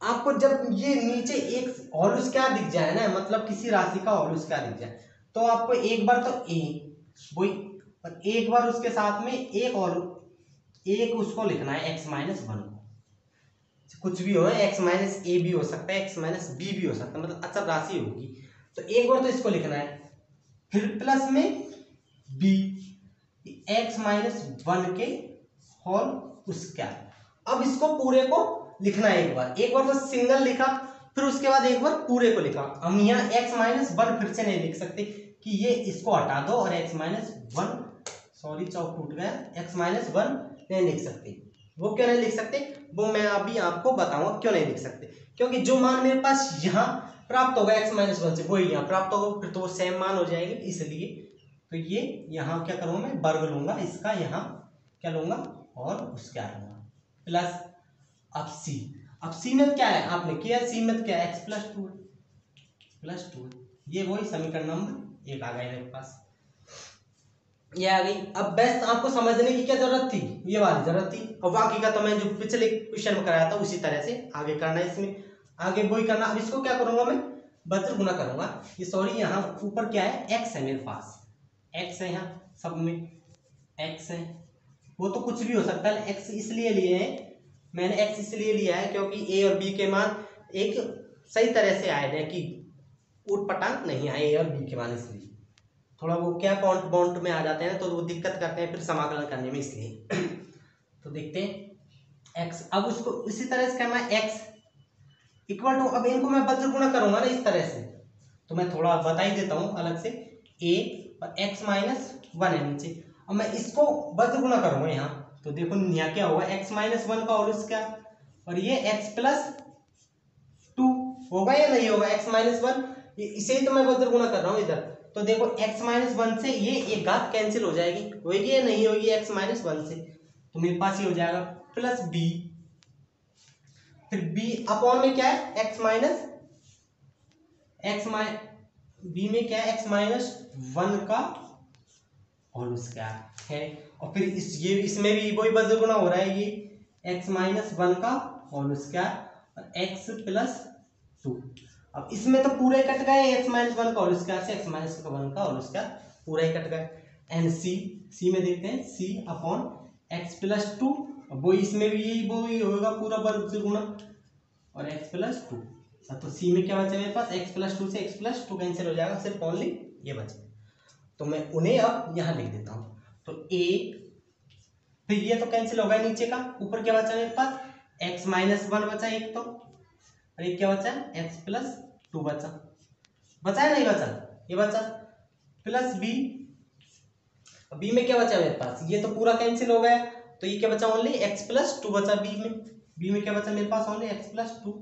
आपको जब ये नीचे एक होल स्क्वायर दिख जाए ना, मतलब किसी राशि का होल स्क्वायर दिख जाए, तो आपको एक बार तो ए वही, और एक बार उसके साथ में एक और एक उसको लिखना है x माइनस वन को, कुछ भी हो, x माइनस ए भी हो सकता है, x माइनस बी भी हो सकता है, मतलब अचर राशि होगी। तो एक बार तो इसको लिखना है, फिर प्लस में b x माइनस वन के होल स्क्वायर। अब इसको पूरे को लिखना है एक बार तो सिंगल लिखा, फिर उसके बाद एक बार पूरे को लिखा। हम यहाँ x माइनस वन फिर से नहीं लिख सकते कि ये इसको हटा दो और x माइनस वन, सॉरी चौक टूट गया, x माइनस वन नहीं लिख सकते। वो क्यों नहीं लिख सकते, वो मैं अभी आपको बताऊंगा क्यों नहीं लिख सकते। क्योंकि जो मान मेरे पास यहाँ प्राप्त होगा x माइनस वन से, वही यहाँ प्राप्त होगा, फिर तो वो सेम मान हो जाएगी, इसलिए तो ये यहाँ क्या करूँगा मैं, वर्ग लूंगा इसका, यहाँ क्या लूंगा और उसका लूंगा प्लस। अब सी में क्या है, आपने किया सी में क्या है, x plus two plus two, ये वही समीकरण नंबर एक आ गया मेरे पास, ये आ गई। अब बेस्ट आपको समझने की क्या जरूरत थी, ये वाली जरूरत थी, और बाकी का तो मैं जो पिछले क्वेश्चन में कराया था उसी तरह से आगे करना है, इसमें आगे वही करना। अब इसको क्या करूंगा मैं, वज्र गुना करूंगा, ये सॉरी यहाँ ऊपर क्या है, x है मेरे पास, x है यहाँ सब में x है, वो तो कुछ भी हो सकता है, x इसलिए लिए है मैंने, x इसलिए लिया है क्योंकि a और b के मान एक सही तरह से आए हैं, कि उठ पटांग नहीं आए a और b के मान, इसलिए थोड़ा वो क्या काउंट बाउंड में आ जाते हैं तो वो दिक्कत करते हैं फिर समाकलन करने में, इसलिए तो देखते हैं x। अब उसको इसी तरह से करना है, x इक्वल टू, अब इनको मैं वज्र गुणा करूंगा ना इस तरह से, तो मैं थोड़ा बता ही देता हूँ अलग से, a और x माइनस वन है नीचे। अब मैं इसको वज्र गुणा करूंगा यहाँ, तो देखो यहाँ क्या होगा, x माइनस वन का होल स्क्वायर, और ये x प्लस टू होगा या नहीं होगा, x माइनस वन, इसे ही तो मैं वज्र गुणा कर रहा हूँ इधर। तो देखो x माइनस वन से ये एक घात कैंसिल हो जाएगी, होगी या नहीं होगी x माइनस वन से, तो मेरे पास ये हो जाएगा प्लस b, फिर b अपॉन में क्या है, x माइनस b में क्या है, x माइनस वन का होल स्क्वायर है, और फिर ये इसमें भी वही वज्र गुणा हो रहा है, ये x माइनस वन का होल स्क्वायर और x प्लस टू। अब इसमें तो पूरे कट गए, x माइनस वन का होल स्क्वायर से x माइनस वन का होल स्क्वायर पूरा ही कट गए, एंड सी में देखते हैं c upon x plus to, वो इसमें भी यही वो ही होगा पूरा वर्ग गुणा और x प्लस टू। तो c में क्या बचा मेरे पास, x प्लस टू से x प्लस टू कैंसिल हो जाएगा, सिर्फ ओनली ये बचे, तो मैं उन्हें अब यहाँ लिख देता हूँ। तो a, फिर ये तो कैंसिल होगा नीचे का, ऊपर क्या बचा मेरे पास, x माइनस वन बचा एक तो, और एक क्या बचा, x प्लस टू बचा है नहीं बचा, ये बचा प्लस b। b में क्या बचा मेरे पास, ये तो पूरा कैंसिल हो गया, तो ये क्या बचा, ओनली x प्लस टू बचा b में क्या बचा मेरे पास, only x plus two.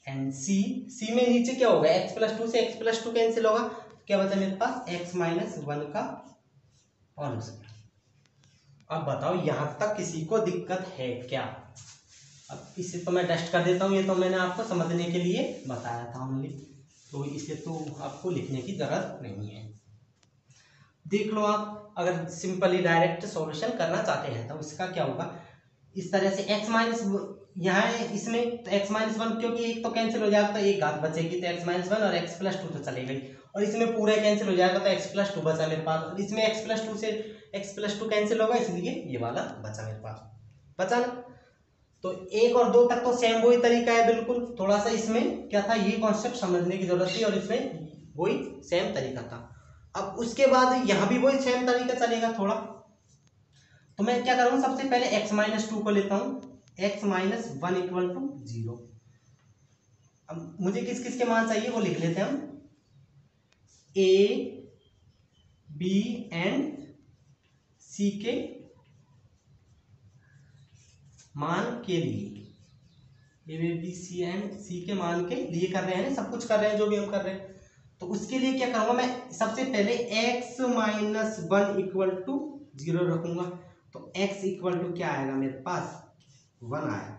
And c में नीचे क्या होगा, x प्लस टू से x प्लस टू कैंसिल होगा, क्या बचा मेरे पास, x माइनस वन का होल स्क्वायर। अब बताओ यहां तक किसी को दिक्कत है क्या। अब इसे तो मैं डस्ट कर देता हूँ, ये तो मैंने आपको समझने के लिए बताया था ओनली, तो इसे तो आपको लिखने की जरूरत नहीं है। देख लो आप अगर सिंपली डायरेक्ट सॉल्यूशन करना चाहते हैं तो इसका क्या होगा, इस तरह से x माइनस यहाँ है इसमें, तो x माइनस वन क्योंकि एक तो कैंसिल हो जाएगा तो एक घात बचेगी, तो x माइनस वन और x प्लस टू तो चले गई, और इसमें पूरा कैंसिल हो जाएगा तो x प्लस टू बचा मेरे पास, और इसमें x प्लस टू से x प्लस टू कैंसिल होगा, इसलिए ये वाला बचा मेरे पास, बचा ना। तो एक और दो तक तो सेम वही तरीका है बिल्कुल, थोड़ा सा इसमें क्या था, ये कॉन्सेप्ट समझने की जरूरत थी, और इसमें वही सेम तरीका था। अब उसके बाद यहाँ भी वही सेम तरीका चलेगा थोड़ा, तो मैं क्या करूँगा, सबसे पहले x माइनस टू को लेता हूँ, x minus one equal to zero. अब मुझे किस किस के मान चाहिए वो लिख लेते हैं हम, a b एंड c के मान के लिए, a b c and c के मान के लिए कर रहे हैं, सब कुछ कर रहे हैं जो भी हम कर रहे हैं। तो उसके लिए क्या करूँगा मैं, सबसे पहले x minus one equal to zero रखूंगा, तो x इक्वल टू क्या आएगा मेरे पास, वन आया,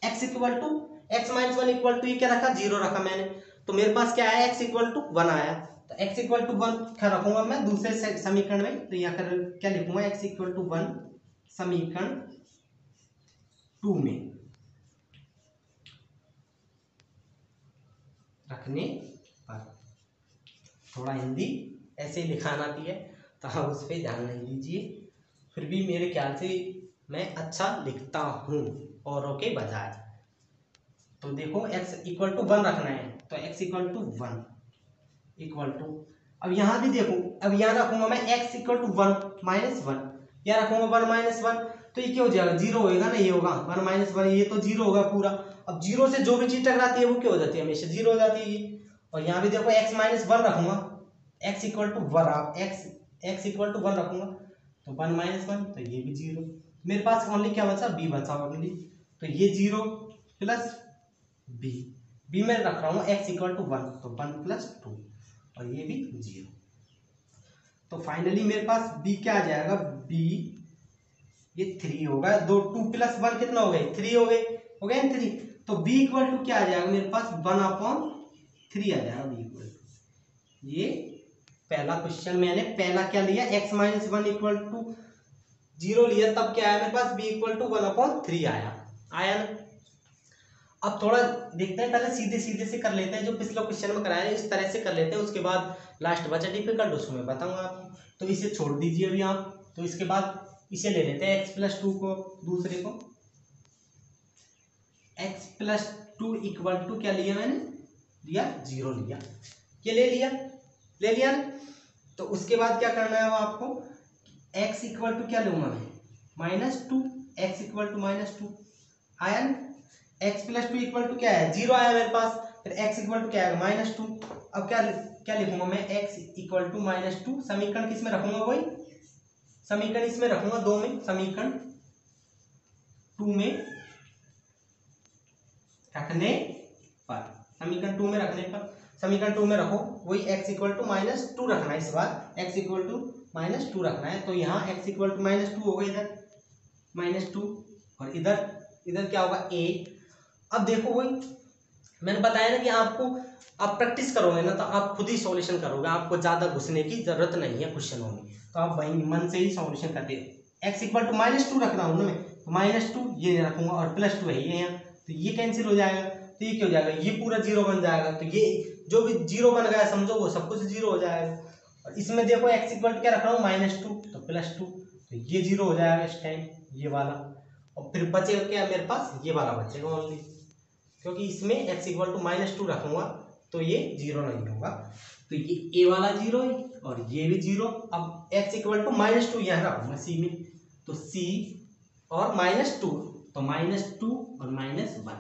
x equal to x minus one equal to ये क्या रखा, जीरो रखा मैंने, तो मेरे पास क्या आया, x इक्वल टू वन आया, तो x इक्वल टू वन क्या रखूंगा मैं दूसरे समीकरण में, तो यहाँ कर क्या लिखूंगा, x इक्वल टू वन समीकरण 2 में रखने पर। थोड़ा हिंदी ऐसे ही लिखाना आती है तो आप उस पर ध्यान नहीं दीजिए, फिर भी मेरे ख्याल से मैं अच्छा लिखता हूँ औरों के बजाय। तो देखो x इक्वल टू 1 रखना है, तो x equal to 1 equal to, अब यहाँ भी देखो, अब यहाँ रखूंगा मैं x इक्वल टू 1 माइनस 1, यहाँ रखूंगा 1 माइनस 1, तो ये क्या हो जाएगा, जीरो होएगा ना, ये होगा 1 माइनस 1, ये तो जीरो होगा पूरा। अब जीरो से जो भी चीज टकराती है वो क्या हो जाती है, हमेशा जीरो हो जाती है ये। और यहाँ भी देखो x माइनस 1 रखूंगा, x इक्वल टू 1, आप x इक्वल टू 1 रखूंगा तो 1 माइनस 1, तो ये भी जीरो। मेरे पास ओनली क्या बचा, b बचा ओनली, तो ये जीरो प्लस b में रख रहा हूँ x इक्वल टू 1, तो 1 प्लस 2, और ये भी जीरो। तो फाइनली मेरे पास b क्या आ जाएगा, b ये 3 होगा, 2 प्लस 1 कितना हो गए, 3 हो गए, हो गए 3, तो b इक्वल टू क्या आ जाएगा मेरे पास, 1/3 आ जाएगा b इक्वल टू। ये पहला क्वेश्चन मैंने पहला क्या लिया, x माइनस 1 इक्वल टू 0 लिया, तब क्या आया मेरे पास, b इक्वल टू 1/3 आया ना। अब थोड़ा देखते हैं, पहले सीधे सीधे से कर लेते हैं, जो पिछले क्वेश्चन में कराया है इस तरह से कर लेते हैं, उसके बाद लास्ट बचा डिफिकल्ट उसमें बताऊंगा आपको। तो इसे छोड़ दीजिए अभी आप, तो इसके बाद इसे ले लेते हैं x प्लस 2 को, दूसरे को x प्लस 2 इक्वल टू क्या लिया मैंने, लिया 0 लिया, ये ले लिया ना। तो उसके बाद क्या करना है आपको, x इक्वल टू क्या लूंगा मैं, -2, x इक्वल टू -2 आया ना। x प्लस 2 इक्वल टू क्या है, 0 आया मेरे पास, फिर x इक्वल टू क्या आएगा, -2। अब क्या लिखूंगा मैं, x इक्वल टू -2, समीकरण किस में रखूंगा, कोई समीकरण इसमें रखूंगा 2 में, समीकरण 2 में रखने पर, समीकरण 2 में रखने पर, समीकरण 2 में रखो, वही x इक्वल टू -2 रखना है, इस बार x इक्वल टू -2 रखना है। तो यहाँ x इक्वल टू -2 होगा, इधर -2, और इधर क्या होगा a। अब देखो वही मैंने बताया ना कि आपको, आप प्रैक्टिस करोगे ना तो आप खुद ही सॉल्यूशन करोगे, आपको ज़्यादा घुसने की जरूरत नहीं है क्वेश्चनों में, तो आप वही मन से ही सॉल्यूशन करते हैं। x इक्वल टू -2 रखना हूँ ना मैं, तो -2 ये रखूंगा, और +2 है ये यहाँ, तो ये कैंसिल हो जाएगा, तो ये क्या हो जाएगा, ये पूरा 0 बन जाएगा, तो ये जो भी 0 बन गया समझो वो सब कुछ 0 हो जाएगा। और इसमें देखो x इक्वल टू क्या रख रहा हूँ, -2, तो +2, तो ये 0 हो जाएगा इस टाइम, ये वाला। और फिर बचेगा क्या मेरे पास, ये वाला बचेगा ओनली, क्योंकि इसमें x इक्वल टू -2 रखूंगा तो ये 0 नहीं होगा, तो ये a वाला 0 है और ये भी 0। अब x इक्वल टू -2 यहाँ रखूंगा c में, तो c और -2, तो -2 और -1,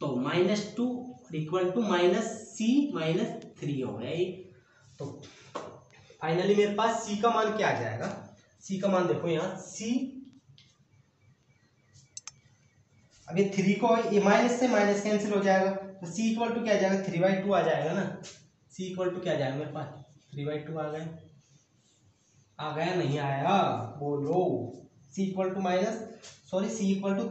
तो -2 इक्वल टू -c-3 हो गया ये। तो फाइनली मेरे पास c का मान क्या आ जाएगा, c का मान देखो यहाँ c, अब ये 3 को ये माइनस से माइनस कैंसिल हो जाएगा, तो c इक्वल टू क्या आ जाएगा, 3/2 आ जाएगा ना। c इक्वल टू क्या आ जाएगा मेरे पास, 3/2 आ गया नहीं आया, बोलो। c equal to c equal to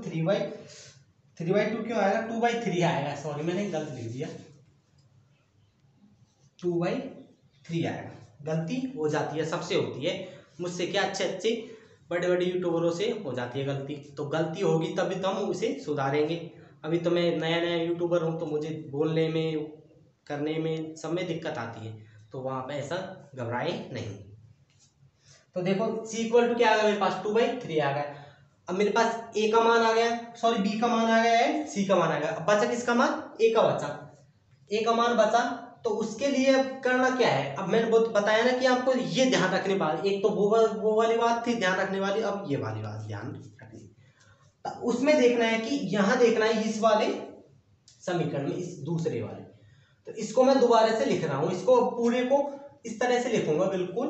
3/2 क्यों आएगा, 2/3 आएगा, सॉरी मैंने गलत लिख दिया, 2/3 आएगा। गलती हो जाती है, सबसे होती है, मुझसे क्या अच्छे बड़े यूट्यूबरों से हो जाती है गलती, तो गलती होगी तभी तो हम उसे सुधारेंगे। अभी तो मैं नया यूट्यूबर हूँ, तो मुझे बोलने में करने में सब में दिक्कत आती है, तो वहाँ पे ऐसा घबराए नहीं। तो देखो c इक्वल टू क्या आ गया मेरे पास, 2/3 आ गया। अब मेरे पास a का मान आ गया, सॉरी b का मान आ गया है, c का मान आ गया, अब बचा किसका मान, a का बचा, a का मान बचा। तो उसके लिए अब करना क्या है, अब मैंने बहुत बताया ना कि आपको ये ध्यान रखने वाली, एक तो वो वाली बात थी ध्यान रखने वाली, अब ये वाली बात ध्यान रखनी। तो उसमें देखना है कि यहाँ देखना है इस वाले समीकरण में, इस दूसरे वाले, तो इसको मैं दोबारा से लिख रहा हूँ, इसको पूरे को इस तरह से लिखूंगा बिल्कुल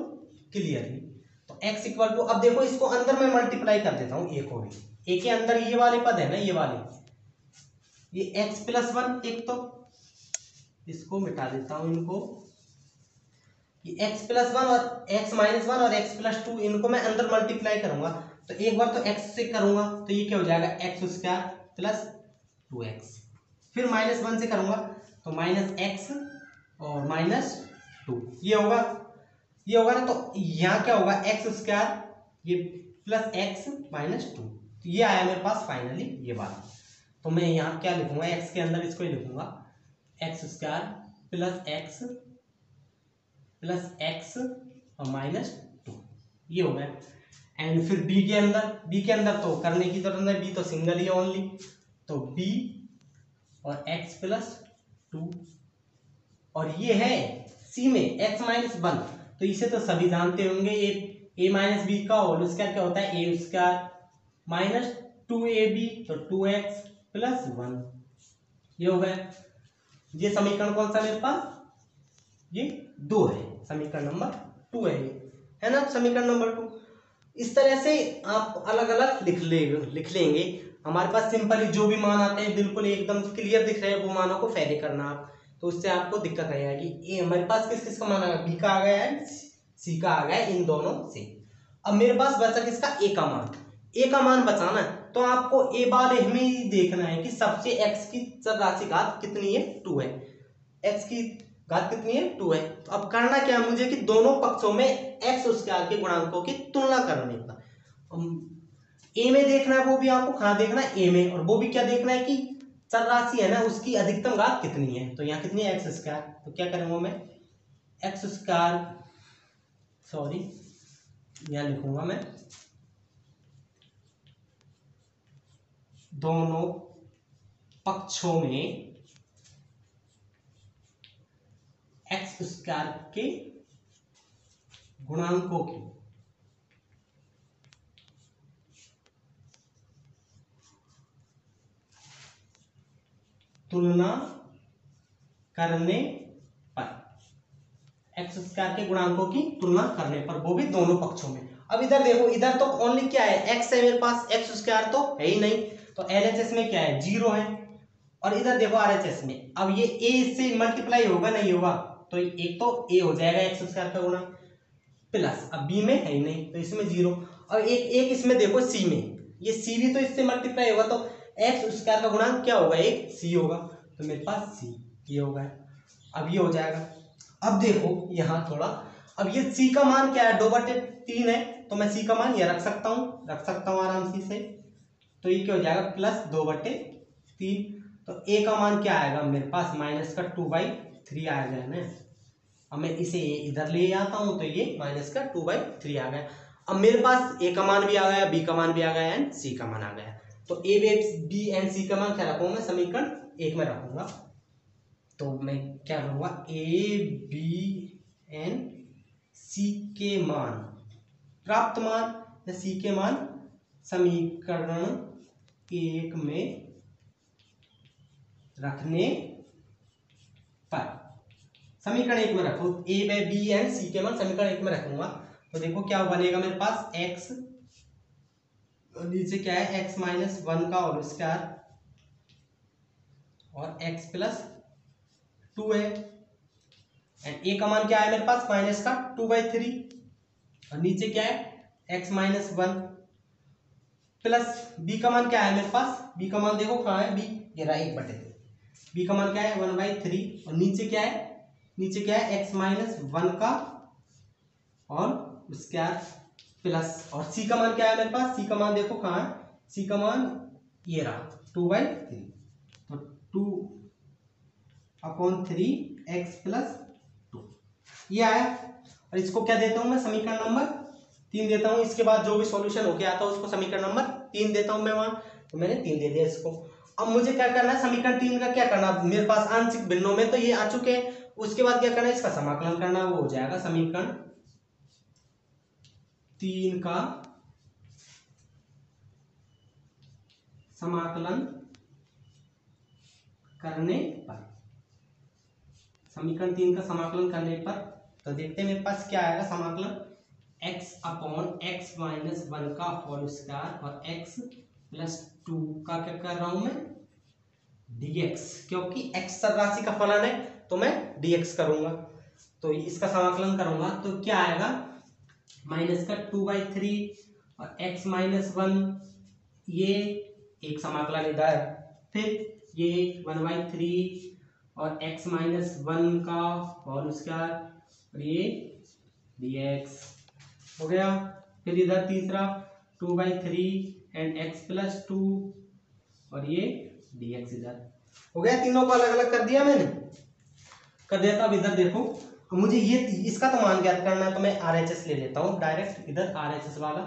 क्लियरली। तो x इक्वल टू, अब देखो इसको अंदर में मल्टीप्लाई कर देता हूँ, a को भी, a के अंदर ये वाले पद है ना, ये वाले, ये x प्लस 1, एक तो इसको मिटा देता हूं, इनको, ये x प्लस 1 और x माइनस 1 और x प्लस 2, इनको मैं अंदर मल्टीप्लाई करूंगा, तो एक बार तो x से करूंगा तो ये क्या हो जाएगा, x² प्लस 2x, फिर -1 से करूंगा तो -x और -2, ये होगा ना। तो यहाँ क्या होगा, x² ये प्लस एक्स माइनस टू, तो ये आया मेरे पास फाइनली ये वाला। तो मैं यहाँ क्या लिखूंगा, एक्स के अंदर इसको ही लिखूंगा, एक्स स्क्वायर प्लस एक्स और माइनस टू, ये हो गया। एंड फिर बी के अंदर तो करने की जरूरत नहीं, बी तो सिंगल ही ओनली, तो बी और एक्स प्लस टू, और ये है सी में एक्स माइनस वन, तो इसे तो सभी जानते होंगे, ए माइनस बी का होल स्क्वायर क्या होता है, A square minus two A B, तो टू एक्स प्लस वन, ये हो गया। ये समीकरण कौन सा मेरे पास, ये दो है, समीकरण नंबर टू है ना, समीकरण नंबर टू। इस तरह से आप अलग अलग लिख लेंगे। हमारे पास सिंपली जो भी मान आते हैं बिल्कुल एकदम क्लियर दिख रहे हैं, वो मानों को फेरे करना आप, तो उससे आपको दिक्कत नहीं आएगी। ए हमारे पास किस किस का मान आ गया, बी का आ गया है, सी का आ गया है, इन दोनों से। अब मेरे पास बचा किसका, ए का मान। ए का मान बचाना है तो आपको ए बार में ही देखना है कि सबसे एक्स की चर राशि घात कितनी है, टू है, एक्स की घात कितनी है, टू है। तो अब करना क्या है मुझे कि दोनों पक्षों में एक्स स्क्वायर के गुणांकों की तुलना करने का। ए में देखना है, वो भी आपको कहाँ देखना है, ए में, और वो भी क्या देखना है कि चर राशि है ना उसकी अधिकतम घात कितनी है। तो यहाँ कितनी है, एक्स स्क्वायर, तो क्या करूंगा मैं, एक्स स्क्वायर, सॉरी यहाँ लिखूंगा मैं, दोनों पक्षों में एक्स स्क्वायर के गुणांकों की तुलना करने पर, एक्स स्क्वायर के गुणांकों की तुलना करने पर, वो भी दोनों पक्षों में। अब इधर देखो, इधर तो ओनली क्या है, एक्स है मेरे पास, एक्स स्क्वायर तो है ही नहीं, तो एलएचएस में क्या है, जीरो है। और इधर देखो आरएचएस में, अब ये ए से मल्टीप्लाई होगा नहीं होगा, तो एक तो ए हो जाएगा एक्स स्क्वायर का गुणा, प्लस अब बी में है ही नहीं तो इसमें जीरो। और एक इसमें देखो सी में, ये सी भी तो इससे मल्टीप्लाई होगा, तो एक्स स्क्वायर का गुणांक क्या होगा, एक सी होगा, तो मेरे पास सी ये होगा। अब ये हो जाएगा। अब देखो यहाँ थोड़ा, अब ये सी का मान क्या है, 2/3 है, तो मैं सी का मान ये रख सकता हूँ आराम से। तो ये क्या हो जाएगा, प्लस 2/3। तो ए का मान क्या आएगा मेरे पास, माइनस का 2/3 आ जाएगा ना। अब मैं इसे इधर ले आता हूँ, तो ये माइनस का 2/3 आ गया। अब मेरे पास ए का मान भी आ गया, बी का मान भी आ गया एंड सी का मान आ गया। तो ए बी एंड सी का मान क्या रखूंगा, समीकरण एक में रखूंगा। तो मैं क्या करूंगा, ए बी एंड सी के मान, प्राप्त मान या सी के मान समीकरण एक में रखने पर, समीकरण एक में रखो, ए बाय बी एंड सी के मान समीकरण एक में रखूंगा। तो देखो क्या बनेगा मेरे पास, एक्स नीचे क्या है, एक्स माइनस वन का होल स्क्वायर और एक्स प्लस टू है, एंड ए का मान क्या है मेरे पास, माइनस का 2/3, और नीचे क्या है, x minus one, plus b का मान क्या है मेरे पास, बी का मान देखो कहाँ है, बी ये रहा 1/3, बी का मान क्या है 1/3, और नीचे क्या है एक्स माइनस वन का और स्क्वायर प्लस, और सी का मान क्या है मेरे पास, सी का मान देखो कहाँ है, सी का मान ये रहा 2/3, तो 2/3 एक्स प्लस 2 ये आया। और इसको क्या देता हूं मैं, समीकरण नंबर 3 देता हूं। इसके बाद जो भी सॉल्यूशन होके आता है उसको समीकरण नंबर 3 देता हूं मैं वहां, तो मैंने 3 दे दिया इसको। अब मुझे क्या करना है, समीकरण 3 का क्या करना, मेरे पास आंशिक भिन्नों में तो ये आ चुके हैं, उसके बाद क्या करना है, इसका समाकलन करना, वो हो जाएगा समीकरण 3 का समाकलन करने पर, समीकरण 3 का समाकलन करने पर, तो देखते हैं मेरे पास क्या आएगा समाकलन, x upon x minus one का होल स्क्वायर और x प्लस 2 का क्या कर रहा हूं मैं, dx, क्योंकि x सब राशि का फलन है तो मैं dx करूंगा। तो इसका समाकलन करूंगा तो क्या आएगा, माइनस का 2/3 और x माइनस वन, ये एक समाकलन इधर, फिर ये 1/3 और x माइनस वन का होल स्क्वायर और ये dx हो गया। फिर इधर तीसरा 2/3 एंड x+2 और ये dx इधर हो गया। तीनों को अलग अलग कर दिया मैंने, कर दिया। अब इधर देखो, मुझे ये इसका तो मान ज्ञात करना है, तो मैं RHS ले लेता हूँ डायरेक्ट इधर RHS वाला।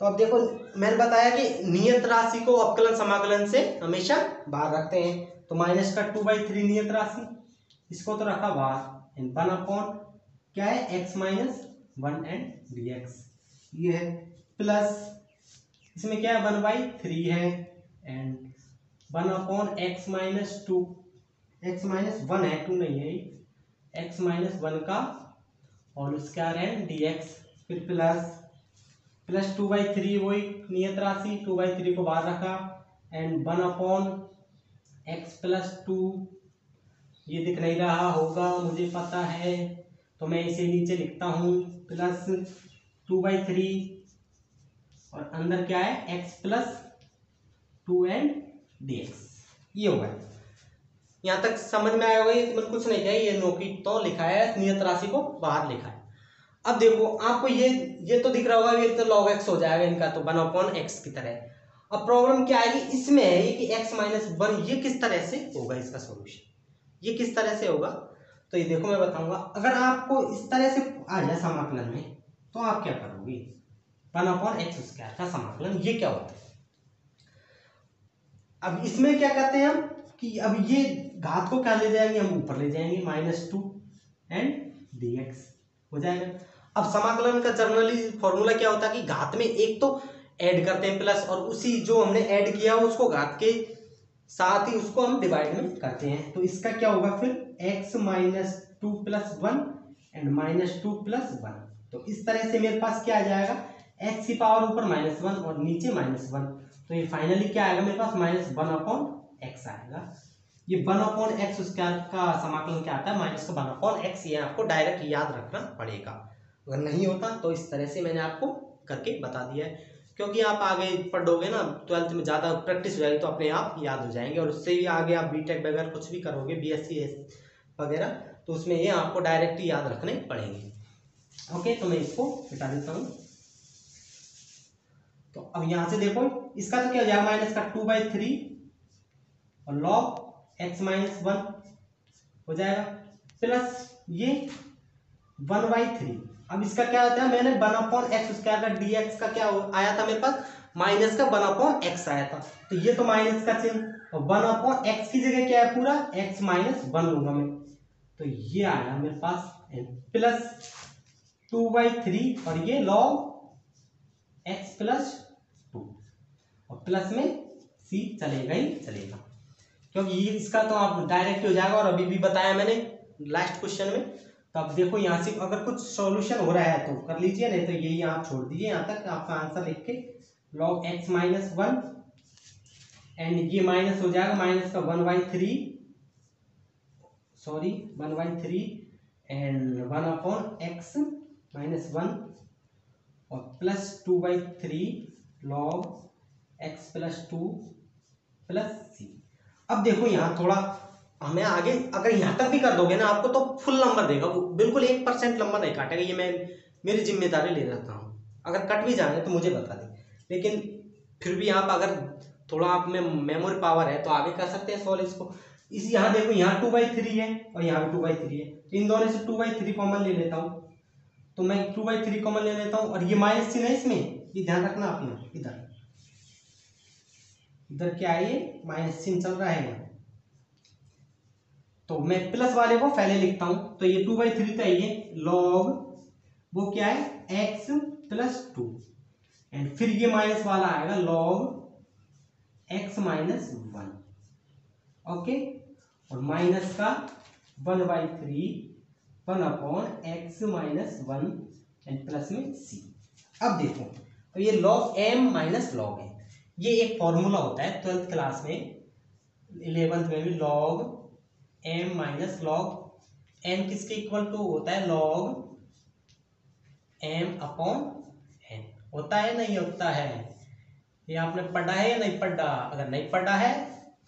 तो अब देखो, मैंने बताया कि नियत राशि को अवकलन समाकलन से हमेशा बाहर रखते हैं। तो माइनस का 2/3 नियत राशि, इसको तो रखा बाहर, एंड 1/, क्या है, x-1 एंड dx ये है, प्लस इसमें क्या है 1/3 है, एंड 1/x-2, x-1 है, 2 नहीं है, x-1 का होल स्क्वायर एंड dx, फिर प्लस 2/3 वही नियत राशि, 2/3 को बाहर रखा, एंड 1/x+2, ये दिख नहीं रहा होगा मुझे पता है, तो मैं इसे नीचे लिखता हूँ, प्लस 2/3 और अंदर क्या है x+2 एंड dx, ये होगा। यहाँ तक समझ में आया होगा, ये मैंने कुछ नहीं किया, ये नोकी तो लिखा है, नियत राशि को बाहर लिखा है। अब देखो आपको ये तो दिख रहा होगा, ये तो log x हो जाएगा इनका, तो 1/x की तरह। अब प्रॉब्लम क्या आएगी इसमें है कि x-1 ये किस तरह से होगा, इसका सॉल्यूशन ये किस तरह से होगा, तो ये देखो मैं बताऊंगा। अगर आपको इस तरह से आ जाए समाकलन में, तो आप क्या करोगे, 1/x² का समाकलन ये क्या होता है। अब इसमें क्या करते हैं हम कि अब ये घात को क्या ले जाएंगे, हम ऊपर ले जाएंगे, -2 एंड dx हो जाएगा। अब समाकलन का जनरली फॉर्मूला क्या होता है कि घात में एक तो ऐड करते हैं प्लस, और उसी जो हमने ऐड किया उसको घात के साथ ही उसको हम डिवाइड में करते हैं। तो इसका क्या होगा फिर, x-2 + 1 एंड -2 + 1। तो इस तरह से मेरे पास क्या आ जाएगा, x की पावर ऊपर -1 और नीचे -1, तो ये फाइनली क्या आएगा मेरे पास, -1/x आएगा। ये 1/x² का समाकलन क्या आता है, माइनस का 1/x, ये आपको डायरेक्ट याद रखना पड़ेगा। अगर नहीं होता तो इस तरह से मैंने आपको करके बता दिया है, क्योंकि आप आगे पढ़ोगे ना 12th में, ज़्यादा प्रैक्टिस हो जाएगी तो अपने आप याद हो जाएंगे, और उससे ही आगे आप बीटेक वगैरह कुछ भी करोगे, BSc वगैरह, तो उसमें ये आपको डायरेक्ट याद रखने पड़ेंगे। ओके, तो मैं इसको हटा देता हूँ। तो अब यहाँ से देखो, इसका तो क्या हो जाएगा, -2/3 और log x-1 हो जाएगा, प्लस ये 1/3। अब इसका क्या होता है, मैंने 1/x² का dx का क्या आया था मेरे पास, माइनस का 1/x आया था, तो ये तो माइनस का चिन्ह, और 1/x की जगह क्या है, पूरा x-1 लूंगा मैं, तो ये आया मेरे पास, प्लस 2/3 और ये log x+2, और प्लस में c चलेगा ही चलेगा, क्योंकि ये इसका तो आप डायरेक्ट हो जाएगा, और अभी भी बताया मैंने लास्ट क्वेश्चन में। तो अब देखो यहाँ से अगर कुछ सॉल्यूशन हो रहा है तो कर लीजिए, नहीं तो यही आप छोड़ दीजिए यहाँ तक, आपका आंसर लिख के log x-1 एंड ये माइनस हो जाएगा, माइनस का 1/3 एंड 1/x-1 और plus 2/3 log x+2 plus c। अब देखो यहाँ थोड़ा हमें आगे, अगर यहाँ तक भी कर दोगे ना आपको तो फुल नंबर देगा, वो बिल्कुल 1% नंबर नहीं काटेगा, ये मैं मेरी जिम्मेदारी ले लेता हूँ। अगर कट भी जाए तो मुझे बता दें, लेकिन फिर भी आप अगर थोड़ा आप में मेमोरी पावर है तो आगे कर सकते हैं सॉल्व इसको। इस यहाँ देखो, यहाँ 2/3 है और यहाँ भी 2/3 है, तो इन दोनों से 2/3 कॉमन ले लेता हूँ, तो मैं 2/3 कॉमन ले लेता हूँ, और ये माइनस चिन्ह है इसमें, ये ध्यान रखना आपने, इधर क्या है, ये माइनस चिन्ह चल रहा है, तो मैं प्लस वाले को पहले लिखता हूं, तो ये 2/3 तो है, ये log वो क्या है x+2 एंड फिर ये माइनस वाला आएगा log x-1, ओके, और माइनस का 1/3 1/x-1 एंड प्लस में c। अब देखो, तो ये log m माइनस log है, ये एक फॉर्मूला होता है 12th क्लास में, 11th में भी, log m minus log m किसके इक्वल टू होता है, log m/n होता है, नहीं होता है, ये आपने पढ़ा है या नहीं पढ़ा, अगर नहीं पढ़ा है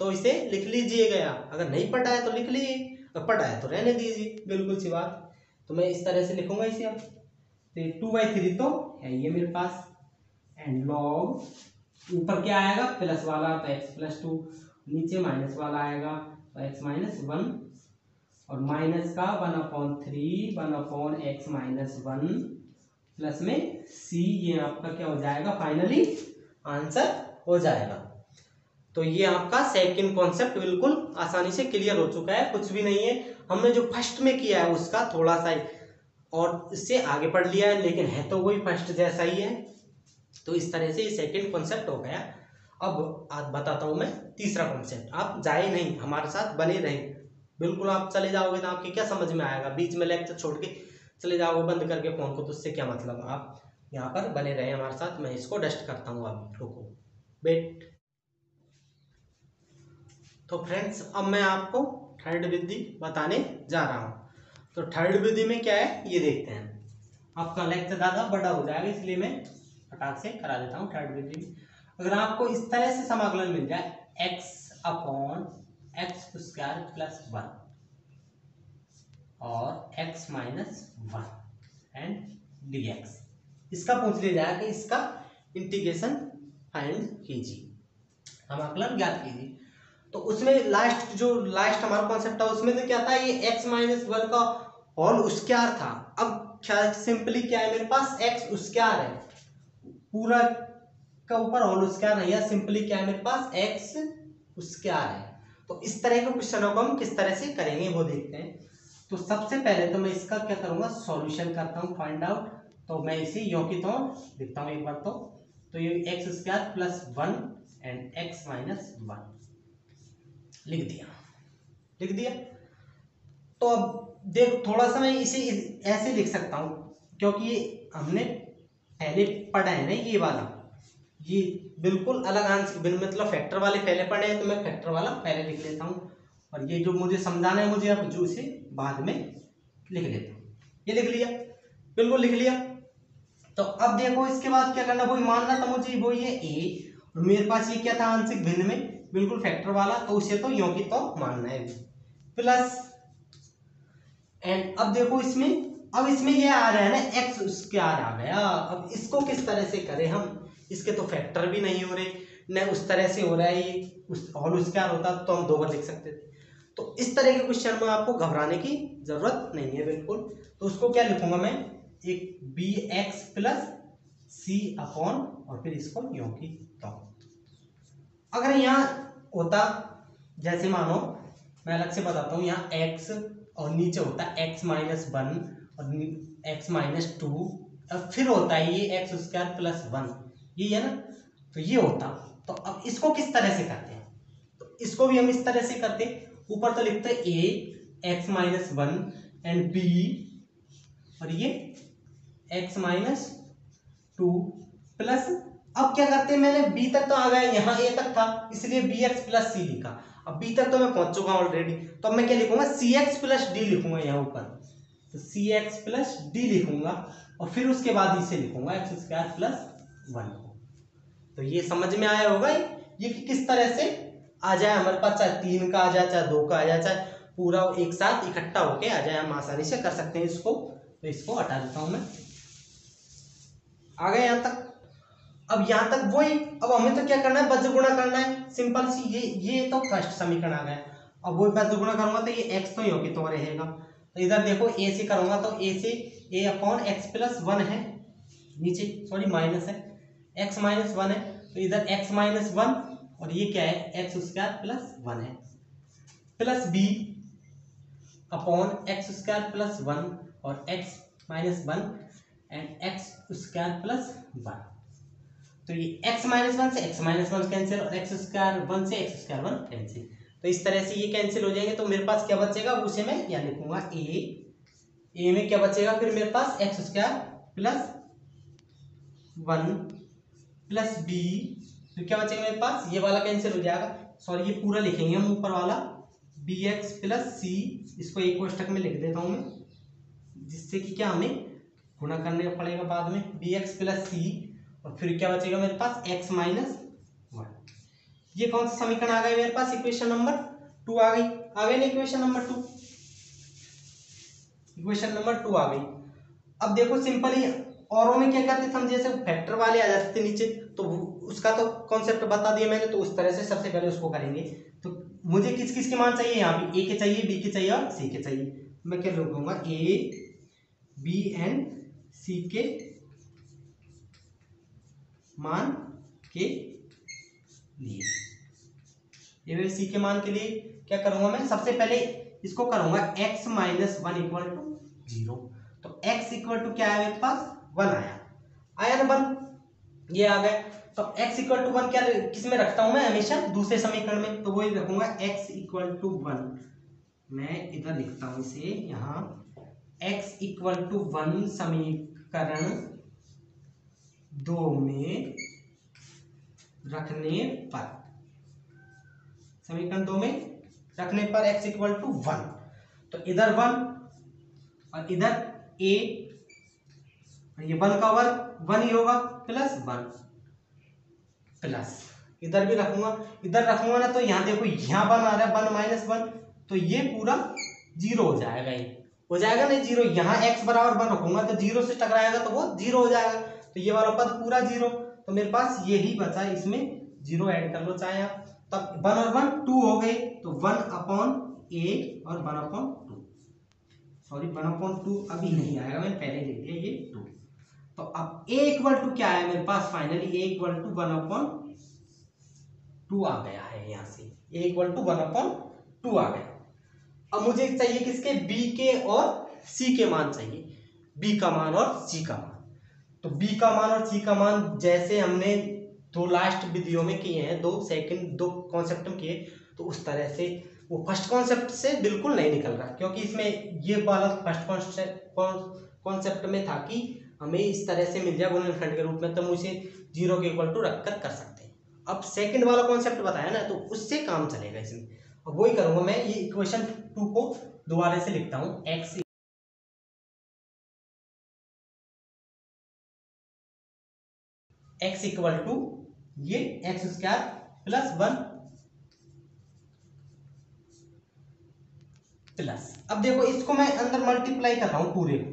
तो इसे लिख लीजिएगा, अगर नहीं पढ़ा है तो लिख लीजिए, अगर पढ़ा है तो रहने दीजिए, बिल्कुल सी बात। तो मैं इस तरह से लिखूंगा इसे, अब तो ये 2/3 तो है ये मेरे पास, एंड लॉग ऊपर क्या आएगा प्लस वाला तो x प्लस 2, नीचे माइनस वाला आएगा तो x माइनस 1, और माइनस का 1/3 1/x माइनस 1 प्लस में c, ये आपका क्या हो जाएगा फाइनली आंसर हो जाएगा। तो ये आपका सेकंड कॉन्सेप्ट बिल्कुल आसानी से क्लियर हो चुका है, कुछ भी नहीं है। हमने जो फर्स्ट में किया है उसका थोड़ा सा और इससे आगे पढ़ लिया है, लेकिन है तो वही फर्स्ट जैसा ही है। तो इस तरह से ये सेकंड कॉन्सेप्ट हो गया। अब आज बताता हूं मैं तीसरा कॉन्सेप्ट। आप जाए नहीं, हमारे साथ बने रहे, बिल्कुल आप चले जाओगे तो आपके क्या समझ में आएगा, बीच में लेक्चर छोड़ के चले जाओगे बंद करके फोन को, तो उससे क्या मतलब। आप यहाँ पर बने रहे हमारे साथ, मैं इसको डस्ट करता हूँ अभी, रुको वेट। तो फ्रेंड्स अब मैं आपको थर्ड विधि बताने जा रहा हूँ। तो थर्ड विधि में क्या है ये देखते हैं। आपका लेक्चर ज़्यादा बड़ा हो जाएगा इसलिए मैं फटाक से करा देता हूँ। थर्ड विधि में अगर आपको इस तरह से समाकलन मिल जाए x/x² प्लस 1 और x माइनस 1 एंड dx, इसका पूछ लिया जाए कि इसका इंटीग्रेशन फाइंड कीजिए, समाकलन ज्ञात कीजिए। तो उसमें लास्ट हमारा कॉन्सेप्ट था, उसमें से क्या था, ये x माइनस 1 का होल स्क्वायर था। अब क्या सिंपली क्या है मेरे पास x स्क्वायर है, पूरा का ऊपर होल स्क्वायर नहीं है, सिंपली क्या है मेरे पास x स्क्वायर है। तो इस तरह के क्वेश्चनों को हम किस तरह से करेंगे वो देखते हैं। तो सबसे पहले तो मैं इसका क्या करूंगा, सॉल्यूशन करता हूँ, फाइंड आउट। तो मैं इसे यो की तो लिखता हूँ एक बार। तो ये x² plus 1 and x minus 1 लिख दिया। तो अब देख थोड़ा सा मैं इसे ऐसे लिख सकता हूँ, क्योंकि ये हमने पहले पढ़ा है ना ये वाला, ये बिल्कुल अलग आंसर मतलब फैक्टर वाले पहले पढ़े हैं, तो मैं फैक्टर वाला पहले लिख लेता हूँ, और ये जो मुझे समझाना है मुझे अब जो इसे बाद में लिख लेता हूँ। ये लिख लिया, बिल्कुल लिख लिया। तो अब देखो इसके बाद क्या करना, वही मानना था मुझे, वो ये a, और मेरे पास ये क्या था आंशिक भिन्न में बिल्कुल फैक्टर वाला, तो उसे तो यों की तो मानना है प्लस। एंड अब देखो इसमें ये आ रहा है ना x स्क्वायर आ गया। अब इसको किस तरह से करें हम, इसके तो फैक्टर भी नहीं हो रहे, न उस तरह से हो रहा है, ये उस होल स्क्वायर होता तो हम 2 बार लिख सकते थे। तो इस तरह के क्वेश्चन में आपको घबराने की जरूरत नहीं है बिल्कुल। तो उसको क्या लिखूंगा मैं, एक bx प्लस c अपॉन, और फिर इसको यों की तो। अगर यहाँ होता, जैसे मानो मैं अलग से बताता हूँ, यहाँ x और नीचे होता है x माइनस 1 और x माइनस 2, और फिर होता है ये x² प्लस 1, ये है ना, तो ये होता। तो अब इसको किस तरह से करते हैं, तो इसको भी हम इस तरह से करते, ऊपर तो लिखते हैं a x minus 1 and b, और ये x माइनस 2 प्लस, अब क्या करते हैं, मैंने b तक तो आ गया, यहाँ a तक था इसलिए bx प्लस c लिखा। अब b तक तो मैं पहुंच चुका ऑलरेडी, तो अब मैं क्या लिखूंगा, cx प्लस d लिखूंगा यहाँ ऊपर, तो cx प्लस d लिखूंगा, और फिर उसके बाद इसे लिखूंगा x² प्लस 1 को। तो ये समझ में आया होगा ये कि किस तरह से आ जाए हमारे पास, चाहे 3 का आ जाए, चाहे 2 का आ जाए, चाहे पूरा एक साथ इकट्ठा होके आ जाए, हम आसानी से कर सकते हैं इसको। तो इसको हटा देता हूं मैं, आ गए यहाँ तक। अब यहाँ तक वही, अब हमें तो क्या करना है, बज्र गुणा करना है, सिंपल सी। ये तो फर्स्ट समीकरण आ गया। अब वही बज्र गुणा करूंगा तो ये x तो ही होगी तो रहेगा। तो इधर देखो a से करूंगा तो a से a अपॉन x प्लस 1 है, नीचे सॉरी माइनस है, x माइनस 1 है, तो इधर x माइनस 1, और ये क्या है x² प्लस 1 है, plus b upon x² plus 1 और x minus 1 and x² plus 1। तो ये x माइनस 1 से x माइनस 1 कैंसिल, और x² 1 से x² 1 कैंसिल। तो इस तरह से ये कैंसिल हो जाएंगे, तो मेरे पास क्या बचेगा, उसे मैं यहाँ लिखूंगा a में क्या बचेगा, फिर मेरे पास x² प्लस 1 प्लस b, फिर क्या बचेगा मेरे पास, ये वाला कैंसिल हो जाएगा, सॉरी ये पूरा लिखेंगे हम ऊपर वाला, bx प्लस c, इसको एक कोष्टक में लिख देता हूं मैं, जिससे कि क्या हमें गुणा करने पड़ेगा बाद में, bx प्लस c, और फिर क्या बचेगा मेरे पास x माइनस 1। ये कौन सा समीकरण आ गया मेरे पास, इक्वेशन नंबर 2 आ गई, आ गई ना इक्वेशन नंबर 2, इक्वेशन नंबर 2 आ गई। अब देखो सिंपल ही औरों में क्या करते थे हम, जैसे फैक्टर वाले आ जाते थे नीचे, तो उसका तो कॉन्सेप्ट बता दिया मैंने, तो उस तरह से सबसे पहले उसको करेंगे। तो मुझे किस किस के मान चाहिए, यहाँ पे ए के चाहिए, बी के चाहिए और सी के चाहिए। मैं क्या लिखूंगा, ए बी एंड सी के मान के लिए, ए बी सी के मान के लिए क्या करूंगा मैं, सबसे पहले इसको करूंगा x minus one equal to 0। तो x इक्वल टू क्या है मेरे पास, 1 आया ना 1, ये आ गया। तो x इक्वल टू 1 क्या किस में रखता हूं मैं, हमेशा दूसरे समीकरण में, तो वही रखूंगा x इक्वल टू 1। मैं इधर लिखता हूं इसे यहाँ, x इक्वल टू 1 समीकरण 2 में रखने पर, समीकरण 2 में रखने पर x इक्वल टू 1, तो इधर 1 और इधर a, ये 1 का वर्ग 1 ही होगा, प्लस 1 प्लस इधर भी रखूंगा, इधर रखूंगा ना, तो यहाँ देखो यहाँ 1 आ रहा है, 1 माइनस 1, तो ये पूरा 0 हो जाएगा, ये हो जाएगा ना 0। यहाँ x बराबर 1 रखूंगा तो 0 से टकराएगा तो वो 0 हो जाएगा, तो ये वाला पद पूरा 0। तो मेरे पास यही बचा, इसमें 0 ऐड कर लो चाहे आप, तब 1 और 1 2 हो गए, तो 1 अपॉन a और 1 अपॉन 2, सॉरी 1 अपॉन 2 अभी नहीं आएगा, मैंने पहले लिख दिया ये 2। तो अब a इक्वल टू क्या है मेरे पास, finally a equal to 1 upon 2 आ गया है, यहाँ से a इक्वल टू 1 अपॉन 2 आ गया। अब मुझे चाहिए किसके, b के और c के मान चाहिए, b का मान और c का मान। तो b का मान और c का मान जैसे हमने दो लास्ट वीडियो में किए हैं, दो कॉन्सेप्ट में किए, तो उस तरह से वो फर्स्ट कॉन्सेप्ट से बिल्कुल नहीं निकल रहा, क्योंकि इसमें ये वाला फर्स्ट कॉन्सेप्ट में था कि हमें इस तरह से मिल जाए गुणनखंड के रूप में, तो हम उसे 0 के इक्वल टू रखकर कर सकते हैं। अब सेकंड वाला कॉन्सेप्ट बताया ना, तो उससे काम चलेगा इसमें। अब वही करूंगा मैं, ये इक्वेशन 2 को दोबारा से लिखता हूँ, x इक्वल टू ये एक्स स्क्वायर प्लस 1 प्लस, अब देखो इसको मैं अंदर मल्टीप्लाई कर रहा हूं पूरे को,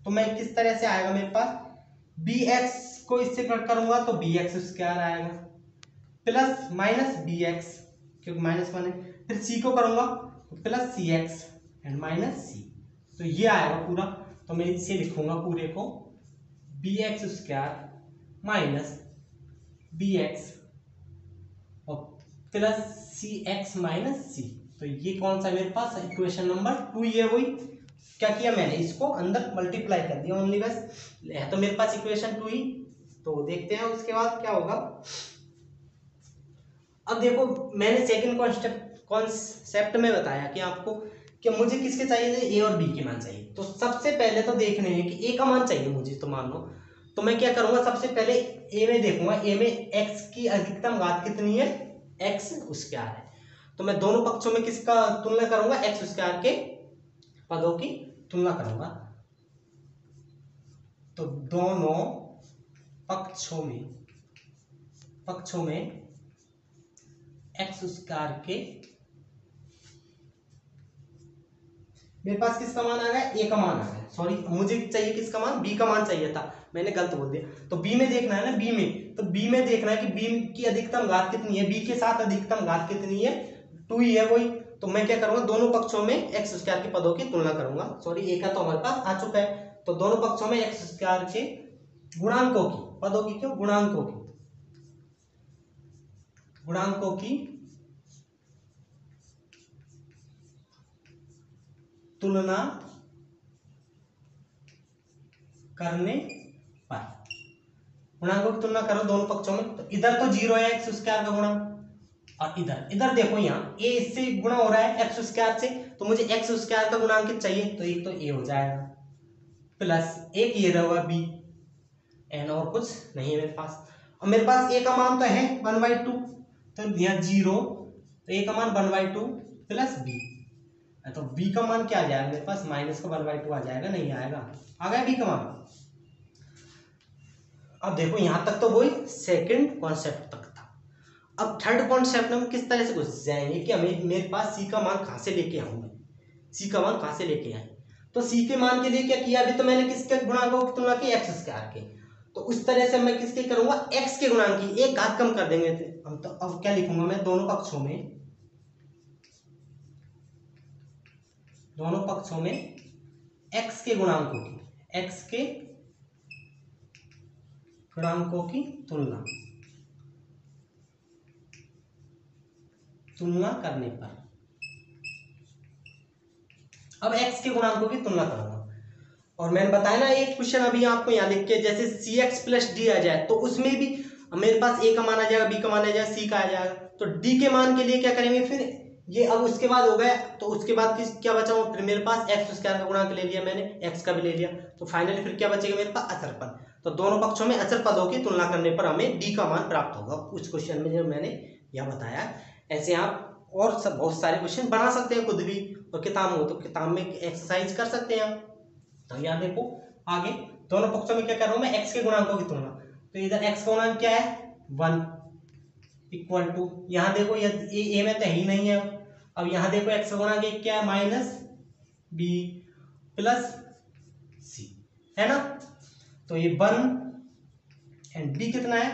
तो मैं किस तरह से आएगा मेरे पास, bx को इससे कट करूंगा तो bx स्क्वायर आएगा, प्लस माइनस bx क्योंकि माइनस 1 है, फिर c को करूंगा तो plus cx and minus c, तो ये आएगा पूरा। तो मैं इसे लिखूंगा पूरे को, bx स्क्वायर माइनस bx और प्लस cx माइनस c। तो ये कौन सा मेरे पास, इक्वेशन नंबर 2, ये वही क्या किया मैंने, इसको अंदर मल्टीप्लाई कर दिया ओनली, बस है तो मेरे पास इक्वेशन 2 ही। तो देखते हैं उसके बाद क्या होगा। अब देखो मैंने सेकंड कॉन्सेप्ट में बताया कि आपको कि मुझे किसके चाहिए थे, ए और बी के मान चाहिए। तो सबसे पहले तो देखने हैं कि ए का मान चाहिए मुझे, तो मान लो तो मैं क्या करूंगा, सबसे पहले ए में देखूंगा, ए में x की अधिकतम घात कितनी है, x स्क्वायर है, तो मैं दोनों पक्षों में किसका तुलना करूंगा, x स्क्वायर के पदों की तुलना करूंगा। तो दोनों पक्षों में x स्क्वायर के, मेरे पास किसका मान आ गया, ए का मान आ गया, सॉरी मुझे चाहिए किसका मान, बी का मान चाहिए था, मैंने गलत बोल दिया। तो बी में देखना है ना, बी में देखना है कि बी की अधिकतम घात कितनी है, बी के साथ अधिकतम घात कितनी है, 2 ही है वही। तो मैं क्या करूंगा, दोनों पक्षों में एक्स स्क्वायर के पदों की तुलना करूंगा, सॉरी ए का तो हमारे पास आ चुका है, तो दोनों पक्षों में एक्स स्क्वायर के गुणांकों की, पदों की क्यों, गुणांकों की तुलना करने पर, गुणांकों की तुलना करो दोनों पक्षों में, तो इधर तो 0 है एक्स स्क्वायर का गुणांक, और इधर देखो यहाँ a इससे गुणा हो रहा है एक्स स्क्वायर से, तो मुझे एक्स स्क्वायर का गुणांक चाहिए, तो एक तो a हो जाएगा, प्लस एक ये रहा b, एन और कुछ नहीं है मेरे पास। और मेरे पास a का मान तो है 1/2, तो यहाँ 0, तो a का मान 1/2 प्लस b, तो b का मान क्या आ जाएगा मेरे पास, माइनस का 1/2 आ जाएगा, नहीं आएगा, आ गया b का मान। अब देखो यहां तक तो वही सेकंड कॉन्सेप्ट तक था। अब थर्ड कॉन्सेप्ट में हम किस तरह से घुस जाएंगे कि हमें, मेरे पास सी का मान कहां से लेके आऊं मैं, सी का मान कहां से लेके आए। तो सी के मान के लिए क्या किया, अभी तो मैंने किसके गुणांकों की तुलना की, एक्स स्क्वायर के। तो उस तरह से मैं किसके करूंगा, एक्स के गुणांक की एक घात कम कर देंगे हम। तो अब क्या लिखूंगा मैं, दोनों पक्षों में एक्स के गुणांकों की तुलना करने पर, अब x के गुणांकों की तुलना करूंगा। और मैंने बताया ना एक क्वेश्चन अभी आपको यहाँ लिख के, जैसे cx प्लस डी आ जाए तो उसमें भी मेरे पास a का मान आ जाएगा, b का मान आ जाएगा, c का आ जाएगा। तो d के मान के लिए क्या करेंगे फिर, ये अब उसके बाद हो गया, तो उसके बाद क्या बचा, फिर मेरे पास एक्स स्क्वायर का गुणांक ले लिया मैंने, एक्स का भी ले लिया। तो फाइनली फिर क्या बचेगा मेरे पास, अचर पद। तो दोनों पक्षों में अचर पदों की तुलना करने पर हमें डी का मान प्राप्त होगा। उस क्वेश्चन में जो मैंने यह बताया, ऐसे आप और सब बहुत सारे क्वेश्चन बना सकते हैं खुद भी, और किताब हो तो किताब में एक्सरसाइज कर सकते हैं। तो यहाँ देखो आगे दोनों पक्षों में क्या कर रहा हूं मैं, एक्स के गुणांकों की तुलना। तो इधर एक्स का गुणांक क्या है, 1 इक्वल टू, यहाँ देखो ये ए में तो ही नहीं है। अब यहाँ देखो एक्स का गुणांक क्या है, माइनस बी प्लस सी, है ना। तो ये 1 एंड बी कितना है,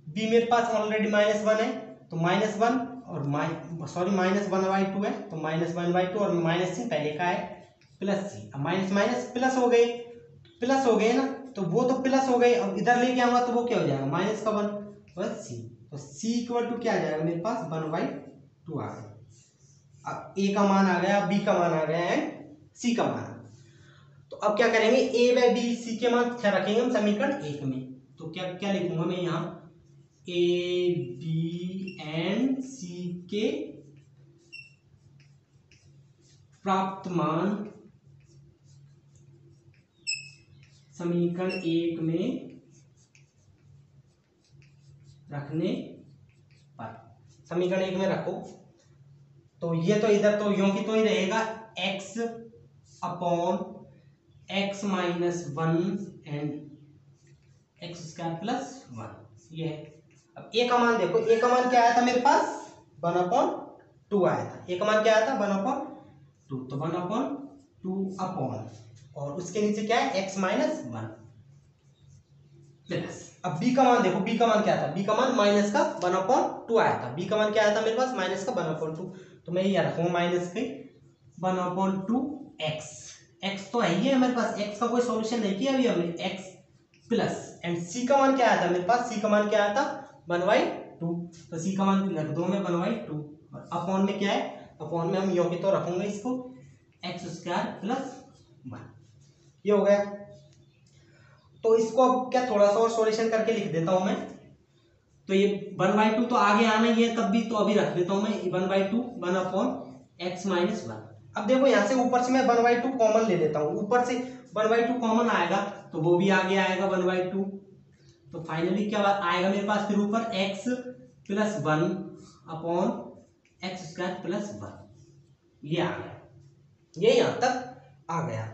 बी मेरे पास ऑलरेडी -1 है, तो -1 और -1/2 है, तो -1/2 और -c पहले का है, प्लस सी। अब माइनस माइनस प्लस हो गए ना, तो वो तो प्लस हो गए। अब इधर लेके आऊंगा तो वो क्या हो जाएगा, -1 बस सी। तो सी इक्वल टू क्या आ जाएगा मेरे पास, 1/2 आ गया। अब ए का मान आ गया, बी का मान आ गया एंड सी का मान। तो अब क्या करेंगे, ए बाई बी सी के मान क्या रखेंगे हम समीकरण 1 में। तो क्या क्या लिखूंगा मैं यहाँ, ए बी एंड सी के प्राप्त मान समीकरण 1 में रखने पर, समीकरण 1 में रखो। तो ये तो इधर तो यूं की तो ही रहेगा, x upon x minus 1 and x square plus 1, ये है। अब ए का मान देखो, ए का मान क्या आया था मेरे पास, 1/2 आया था। ए का मान क्या आया था, 1/2, तो 1/2 अपॉन, और उसके नीचे क्या है, x माइनस 1 प्लस। अब b का मान देखो, b का मान क्या था, b का मान माइनस का 1/2 आया था। b का मान क्या आया था मेरे पास, माइनस का 1/2, तो मैं ये रखूंगा माइनस के 1/2 x तो है ही है मेरे पास, x का कोई सॉल्यूशन नहीं किया अभी हमने, x प्लस एंड c का मान क्या आया था मेरे पास, c का मान क्या आया था 1/2, तो c का मान रख दो मैं 1/2, और अपॉन में क्या है, अपॉन में हम यो की तो रखूंगे इसको x स्क्वायर प्लस 1, ये हो गया। तो इसको अब क्या थोड़ा सा और सॉल्यूशन करके लिख देता हूं मैं। तो ये 1/2 तो आगे आना ही है तब भी, तो अभी रख देता हूं मैं 1/2 1/x माइनस 1। अब देखो यहाँ से ऊपर से मैं 1/2 कॉमन ले लेता हूँ, ऊपर से 1/2 कॉमन आएगा तो वो भी आगे आएगा 1/2। तो फाइनली क्या बात आएगा मेरे पास फिर ऊपर x plus 1 upon X square plus 1, ये आ गया, ये यहाँ तक आ गया।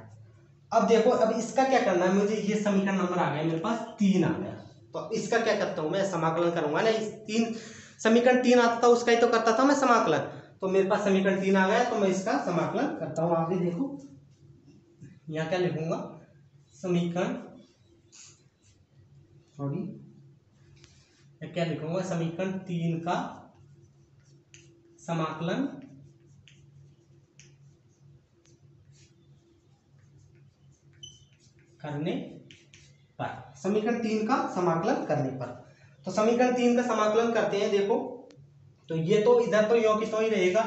अब देखो अब इसका क्या करना है मुझे, ये समीकरण नंबर आ गया मेरे पास 3 आ गया। तो इसका क्या करता हूं मैं, समाकलन करूंगा ना, इस 3 समीकरण 3 आता था उसका ही तो करता था मैं समाकलन। तो मेरे पास समीकरण 3 आ गया, तो मैं इसका समाकलन करता हूं। आप भी देखो यहाँ क्या लिखूंगा, समीकरण क्या लिखूंगा, समीकरण 3 का समाकलन करने पर, समीकरण 3 का समाकलन करने पर। तो समीकरण 3 का समाकलन करते हैं, देखो तो ये तो इधर तो यो की तो ही रहेगा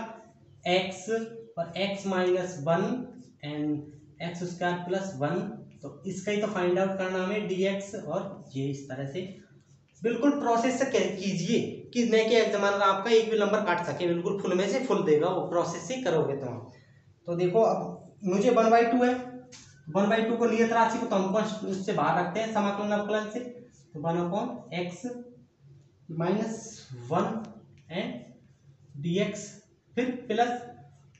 x और x minus 1 and x square plus 1। तो इसका ही तो फाइंड आउट करना हमें dx, और ये इस तरह से बिल्कुल प्रोसेस से कीजिए कि नहीं कि एग्जामिनर आपका एक भी नंबर काट सके, बिल्कुल फुल में से फुल देगा, वो प्रोसेस से करोगे तो। तो देखो अब मुझे 1/2 है, 1/2 को नियत राशि को तो हम उससे बाहर रखते हैं समाकलन अवकलन से, तो 1/x माइनस 1 एंड dx, फिर प्लस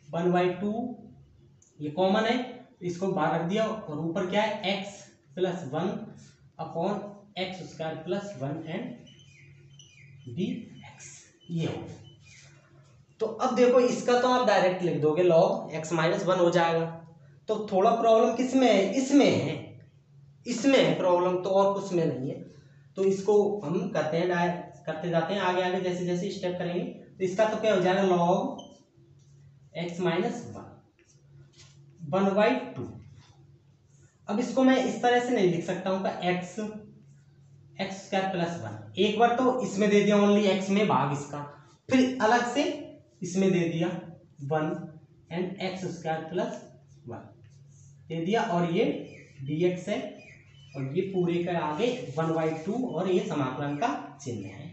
1/2, ये कॉमन है इसको बाहर रख दिया, और ऊपर क्या है x plus 1 upon X square plus 1 and dx, ये हो। तो अब देखो इसका तो आप डायरेक्ट लिख दोगे, log x माइनस 1 हो जाएगा। तो थोड़ा प्रॉब्लम किस में है, इसमें है, इसमें है प्रॉब्लम, तो और कुछ में नहीं है। तो इसको हम करते हैं, करते जाते हैं आगे आगे जैसे जैसे स्टेप करेंगे। तो इसका तो क्या हो जाएगा, log x माइनस 1/2। अब इसको मैं इस तरह से नहीं लिख सकता हूँ का x स्क्वायर प्लस 1, एक बार तो इसमें दे दिया ओनली x में भाग इसका, फिर अलग से इसमें दे दिया 1 एंड x स्क्वायर प्लस 1 दे दिया, और ये dx है और ये पूरे का आगे 1/2 और ये समाकलन का चिन्ह है,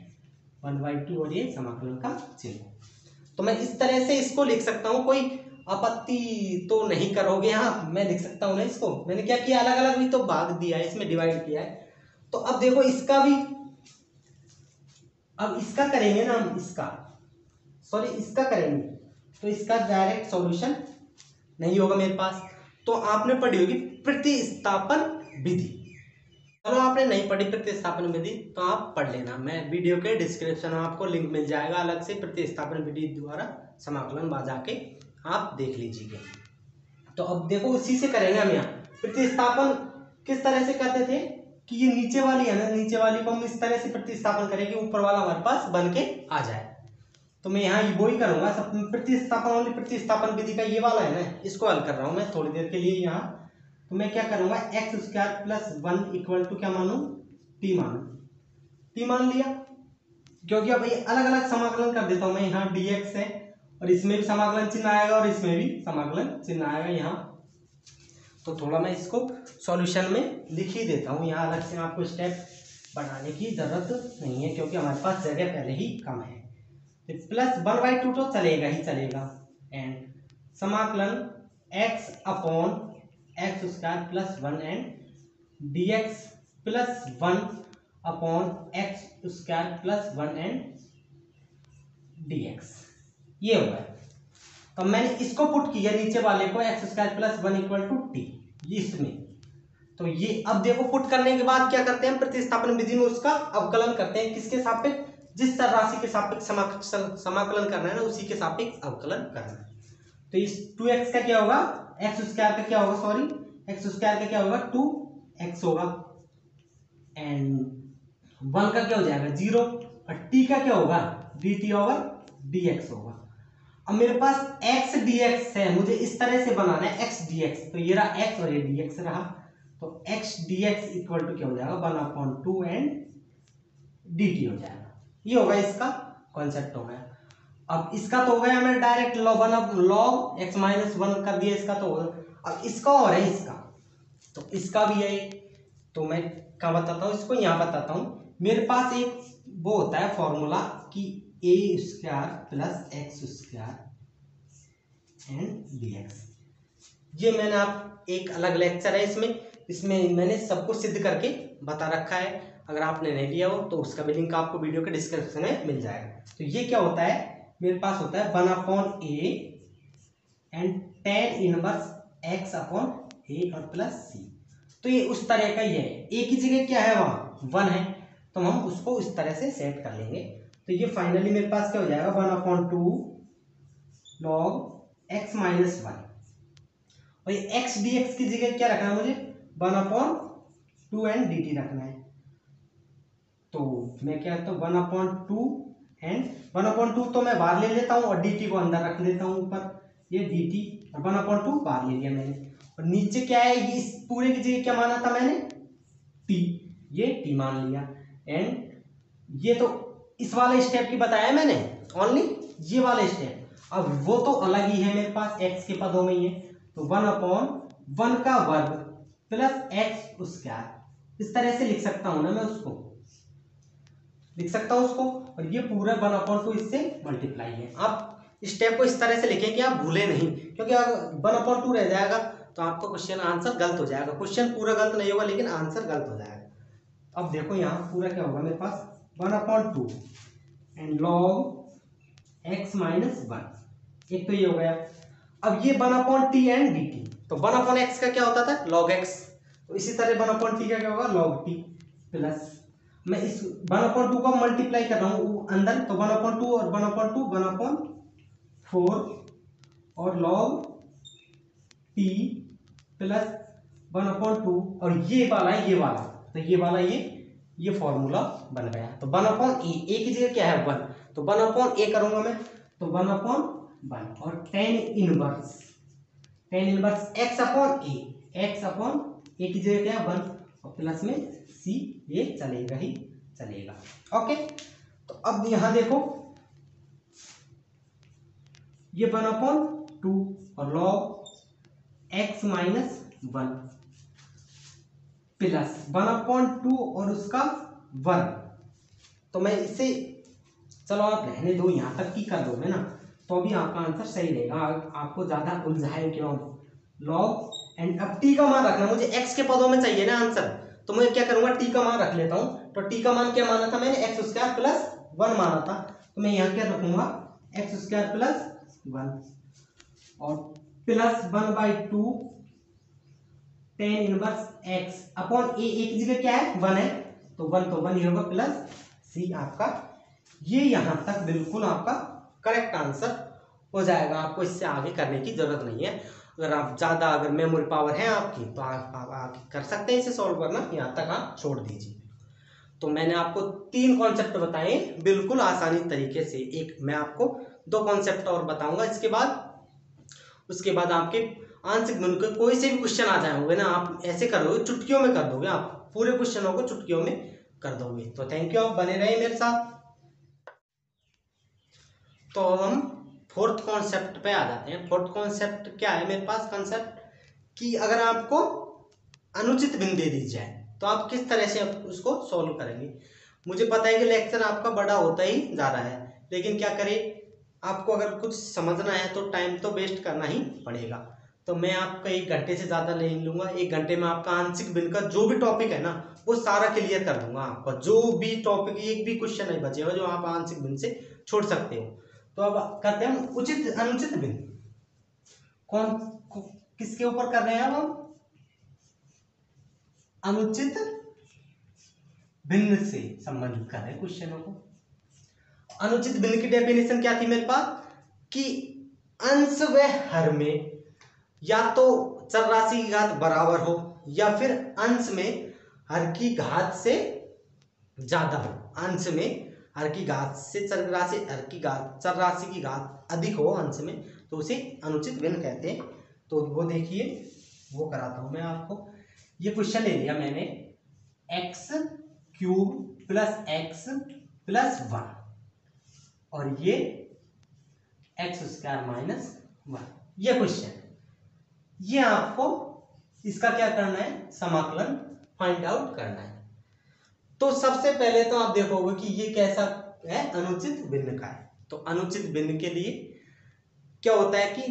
1/2 और ये समाकलन का चिन्ह। तो मैं इस तरह से इसको लिख सकता हूँ, कोई आपत्ति तो नहीं करोगे? हाँ, मैं लिख सकता हूँ ना इसको। मैंने क्या किया, अलग अलग भी तो भाग दिया है, इसमें डिवाइड किया है। तो अब देखो इसका भी, अब इसका करेंगे ना हम, इसका करेंगे तो इसका डायरेक्ट सॉल्यूशन नहीं होगा मेरे पास। तो आपने पढ़ी होगी प्रतिस्थापन विधि। चलो आपने नहीं पढ़ी प्रतिस्थापन विधि तो आप पढ़ लेना, मैं वीडियो के डिस्क्रिप्शन में आपको लिंक मिल जाएगा अलग से, प्रतिस्थापन विधि द्वारा समाकलन बाजा के आप देख लीजिए। तो अब देखो उसी से करेंगे हम। यहाँ प्रतिस्थापन किस तरह से करते थे कि ये नीचे वाली है ना, नीचे वाली को हम इस तरह से प्रतिस्थापन करेंगे, ऊपर वाला हमारे पास बन के आ जाए। तो मैं यहाँ वो ही करूंगा सब प्रतिस्थापन, प्रतिस्थापन विधि का ये वाला है ना, इसको हल कर रहा हूँ मैं थोड़ी देर के लिए यहाँ। तो मैं क्या करूंगा, x square plus 1 equal to क्या मानू, t मान लिया, क्योंकि अब ये अलग अलग समाकलन कर देता हूं मैं। यहाँ dx है और इसमें भी समाकलन चिन्ह आएगा और इसमें भी समाकलन चिन्ह आएगा यहाँ। तो थोड़ा मैं इसको सॉल्यूशन में लिख ही देता हूँ, यहाँ अलग से आपको स्टेप बनाने की जरूरत नहीं है क्योंकि हमारे पास जगह पहले ही कम है। तो प्लस 1/2 तो चलेगा ही चलेगा, एंड समाकलन x upon x square plus 1 and dx plus 1 upon x square plus 1 and dx, ये हो गया। तो मैंने इसको पुट किया नीचे वाले को, x square plus 1 equal to t, इसमें। तो ये अब देखो पुट करने के बाद क्या करते हैं, प्रतिस्थापन विधि में उसका अवकलन करते हैं, किसके सापेक्ष, जिस राशि के सापेक्ष समाकलन करना है ना उसी के सापेक्ष अवकलन करना है। तो इस 2x का क्या होगा, x स्क्वायर का क्या होगा, सॉरी x स्क्वायर का क्या होगा 2x होगा, एंड 1 का क्या हो जाएगा 0, और t का क्या होगा dt ओवर dx होगा। अब मेरे पास x dx है, मुझे इस तरह से बनाना है x dx, तो ये रहा x और ये dx रहा, तो x dx इक्वल टू क्या हो जाएगा 1/2 एंड dt हो जाएगा। ये होगा इसका कॉन्सेप्ट हो गया। अब इसका तो हो गया, मैंने डायरेक्ट log x माइनस 1 कर दिया, इसका तो हो गया। अब इसका और है इसका, तो इसका भी है, तो मैं क्या बताता हूँ इसको, यहाँ बताता हूँ। मेरे पास एक वो होता है फॉर्मूला कि a square plus x square and dx, ये मैंने आप एक अलग लेक्चर है इसमें मैंने सब कुछ सिद्ध करके बता रखा है, अगर आपने नहीं लिया हो तो उसका भी लिंक आपको वीडियो के डिस्क्रिप्शन में मिल जाएगा। तो ये क्या होता है, मेरे पास होता है 1/a and tan inverse x upon a और प्लस c। तो ये उस तरह का ही है, a की जगह क्या है वहाँ 1 है, तो हम उसको इस तरह से सेट कर लेंगे। तो ये फाइनली मेरे पास क्या हो जाएगा 1/2 log x माइनस 1, और ये x dx की जगह क्या रखना है मुझे 1/2 एंड dt रखना है। तो मैं क्या करता हूँ 1/2 एंड 1/2 तो मैं बाहर ले लेता हूँ और dt को अंदर रख लेता हूँ ऊपर, ये dt और 1/2 बाहर ले लिया मैंने, और नीचे क्या है, ये इस पूरे की जगह क्या माना था मैंने t, ये t मान लिया। एंड ये तो इस वाले स्टेप की बताया मैंने, ओनली ये वाले स्टेप। अब वो तो अलग ही है मेरे पास, x के पदों में ही है, तो 1/1 का वर्ग प्लस x स्क्वायर, इस तरह से लिख सकता हूं ना मैं, उसको लिख सकता हूं उसको, और ये पूरा 1/2 इससे मल्टीप्लाई है। आप स्टेप को इस तरह से लिखें कि आप भूले नहीं, क्योंकि अगर 1/2 रह जाएगा तो आपको क्वेश्चन आंसर गलत हो जाएगा, क्वेश्चन पूरा गलत नहीं होगा लेकिन आंसर गलत हो जाएगा। अब देखो यहाँ पूरा क्या होगा मेरे पास 1/2 एंड log x माइनस 1, एक तो ये हो गया। अब ये 1/t एंड dt, तो 1/x का क्या होता था log x, तो इसी तरह 1/t का क्या होगा log t, प्लस मैं इस 1/2 को मल्टीप्लाई कर रहा हूँ अंदर, तो 1/2 और 1/2 1/4 और log t प्लस 1/2 और ये वाला ये वाला, तो ये वाला ये फॉर्मूला बन गया। तो 1/a, ए की जगह क्या है 1, तो 1/a करूंगा मैं, तो 1/1 और tan इनवर्स x अपॉन ए की जगह क्या है 1 और प्लस में c, ये चलेगा ही चलेगा। ओके, तो अब यहां देखो ये 1/2 और log x माइनस 1 प्लस 1/2 और उसका 1, तो मैं इसे, चलो आप रहने दो, यहां तक की कर दोगे ना तो अभी आपका आंसर सही रहेगा, आपको ज्यादा उलझाए क्यों। log एंड अब t का मान रखना, मुझे x के पदों में चाहिए ना आंसर, तो मैं क्या करूंगा t का मान रख लेता हूं। तो t का मान क्या माना था मैंने, x² प्लस 1 माना था, तो मैं यहाँ क्या रखूंगा x² प्लस 1 और plus 1/2 tan inverse x upon A, एक जगह क्या है 1 है, तो 1 ही होगा प्लस c आपका, ये यहां तक बिल्कुल आपका करेक्ट आंसर हो जाएगा। आपको इससे आगे करने की जरूरत नहीं है। अगर आप ज्यादा अगर मेमोरी पावर है आपकी तो आप आगे कर सकते हैं इसे सॉल्व करना, यहाँ तक आप छोड़ दीजिए। तो मैंने आपको 3 कॉन्सेप्ट बताए बिल्कुल आसानी तरीके से, एक मैं आपको 2 कॉन्सेप्ट और बताऊंगा उसके बाद आपके आंशिक भिन्न के कोई से भी क्वेश्चन आ जाए होंगे ना, आप ऐसे करोगे चुटकियों में कर दोगे, आप पूरे क्वेश्चनों को चुटकियों में कर दोगे। तो थैंक यू, आप बने रहे मेरे साथ। तो हम 4th कॉन्सेप्ट पे आ जाते हैं। 4th कॉन्सेप्ट क्या है मेरे पास कॉन्सेप्ट, कि अगर आपको अनुचित भिन्न दे दी जाए तो आप किस तरह से उसको सॉल्व करेंगे। मुझे पता है कि लेक्चर आपका बड़ा होता ही जा रहा है, लेकिन क्या करें, आपको अगर कुछ समझना है तो टाइम तो वेस्ट करना ही पड़ेगा। तो मैं आपका 1 घंटे से ज़्यादा ले लूँगा। 1 घंटे में आपका आंशिक भिन्न का जो भी टॉपिक है ना वो सारा क्लियर कर दूंगा आपका, जो भी टॉपिक, एक भी क्वेश्चन नहीं बचेगा जो आप आंशिक भिन्न से छोड़ सकते हो। तो अब करते हैं उचित अनुचित भिन्न। किसके ऊपर कर रहे हैं अब हम, अनुचित भिन्न से संबंधित कर रहे हैं क्वेश्चनों को। अनुचित भिन्न की डेफिनेशन क्या थी मेरे पास, कि अंश व हर में या तो चर राशि की घात बराबर हो या फिर अंश में हर की घात से ज्यादा हो, अंश में हर की घात से चर राशि की घात अधिक हो अंश में, तो उसे अनुचित भिन्न कहते हैं। तो वो देखिए, वो कराता हूं मैं आपको। ये क्वेश्चन ले लिया मैंने, x³ प्लस x प्लस 1 और ये x² माइनस 1, ये क्वेश्चन, ये आपको इसका क्या करना है, समाकलन फाइंड आउट करना है। तो सबसे पहले तो आप देखोगे कि ये कैसा है, अनुचित भिन्न का है। तो अनुचित भिन्न के लिए क्या होता है कि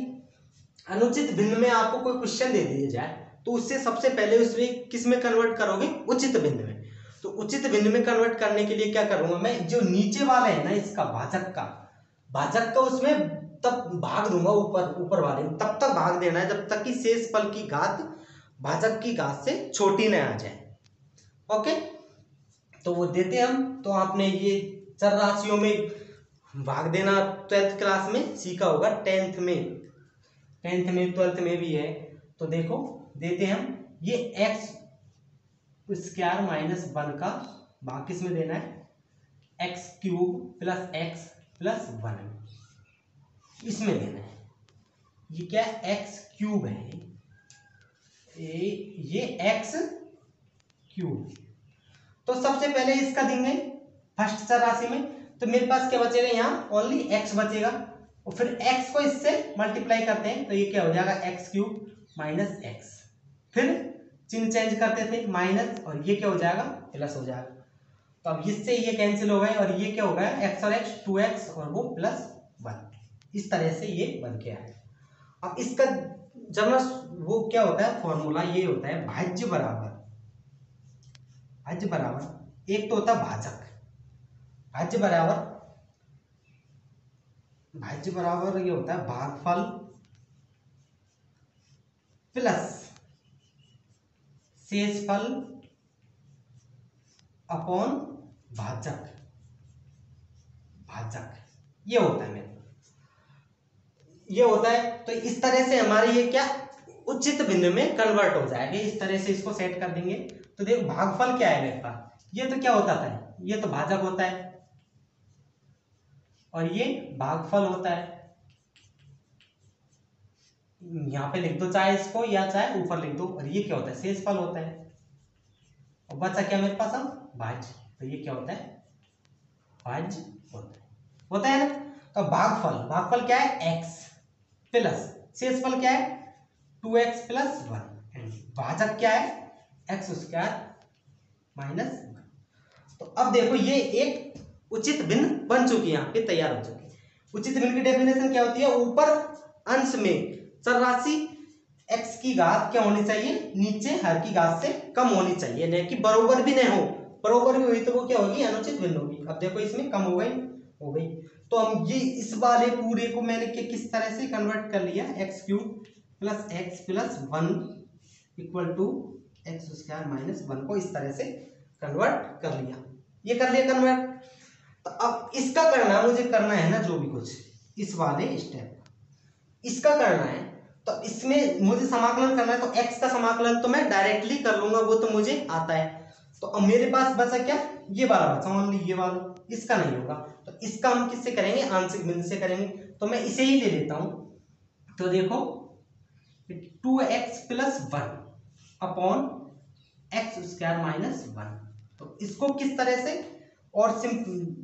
अनुचित भिन्न में आपको कोई क्वेश्चन दे दिया जाए तो उससे सबसे पहले उसमें किस में कन्वर्ट करोगे, उचित भिन्न में। तो उचित भिन्न में कन्वर्ट करने के लिए क्या करूंगा मैं, जो नीचे वाला है ना इसका भाजक का उसमें तब भाग दूंगा, ऊपर वाले में तब तक भाग देना है जब तक कि शेष फल की घात भाजक की घात से छोटी न आ जाए। ओके, तो वो देते हम, तो आपने ये चर राशियों में भाग देना 12th क्लास में सीखा होगा, 10th में 12th में भी है। तो देखो देते हम ये x² माइनस 1 का भाग किस में देना है, x³ प्लस x प्लस 1 इसमें देना है। ये क्या x³ है, ये x³। तो सबसे पहले इसका देंगे फर्स्ट चर राशि में, तो मेरे पास क्या बचेगा, यहाँ ओनली x बचेगा और फिर x को इससे मल्टीप्लाई करते हैं तो ये क्या हो जाएगा x³ माइनस x, फिर चिन्ह चेंज करते थे माइनस और ये क्या हो जाएगा प्लस हो जाएगा। तो अब इससे ये कैंसिल हो गए और ये क्या हो गया x और x 2x और वो प्लस 1, इस तरह से ये बन के आया। अब इसका जब ना वो क्या होता है फॉर्मूला, ये होता है भाज्य बराबर, एक तो होता है भाजक, भाज्य बराबर ये होता है भागफल प्लस शेषफल अपॉन भाजक, ये होता है मेरे, ये होता है। तो इस तरह से हमारे ये क्या उचित भिन्न में कन्वर्ट हो जाएगा। इस तरह से इसको सेट कर देंगे तो देखो भागफल क्या है मेरे पास, ये तो क्या होता था, ये तो भाजक होता है और ये भागफल होता है। यहाँ पे लिख दो चाहे इसको या चाहे ऊपर लिख दो। और ये क्या होता है, शेषफल होता है। और बचा क्या मेरे पास अब, भाज्य। तो ये क्या होता है, भाज्य होता है ना। तो भागफल क्या है, x प्लस शेषफल क्या है 2x प्लस 1 एंड भाजक क्या है x स्क्वायर माइनस 1। तो अब देखो ये एक उचित भिन्न बन चुकी है, यहाँ पे तैयार हो चुकी है। उचित भिन्न की डेफिनेशन क्या होती है, ऊपर अंश में चर राशि x की घात क्या होनी चाहिए, नीचे हर की घात से कम होनी चाहिए, नहीं कि बरोबर भी नहीं हो। बरोबर भी हुई तो वो क्या होगी, अनुचित भिन्न होगी। अब देखो इसमें कम हो गई। तो हम ये इस वाले पूरे को मैंने किस तरह से कन्वर्ट कर लिया, x cube plus x plus 1 equal to x square minus 1 को इस तरह से कन्वर्ट कर लिया। ये कर लिया कन्वर्ट। तो अब इसका करना मुझे करना है ना, जो भी कुछ इस वाले स्टेप इसका करना है, तो इसमें मुझे समाकलन करना है। तो x का समाकलन तो मैं डायरेक्टली कर लूंगा, वो तो मुझे आता है। तो अब मेरे पास बचा क्या, ये वाला बचा, ओनली ये वाला, इसका नहीं होगा। तो इसका हम किससे करेंगे, आंशिक भिन्न से करेंगे। तो मैं इसे ही ले लेता हूं। तो देखो 2x plus 1 upon X square minus 1। तो इसको किस तरह से और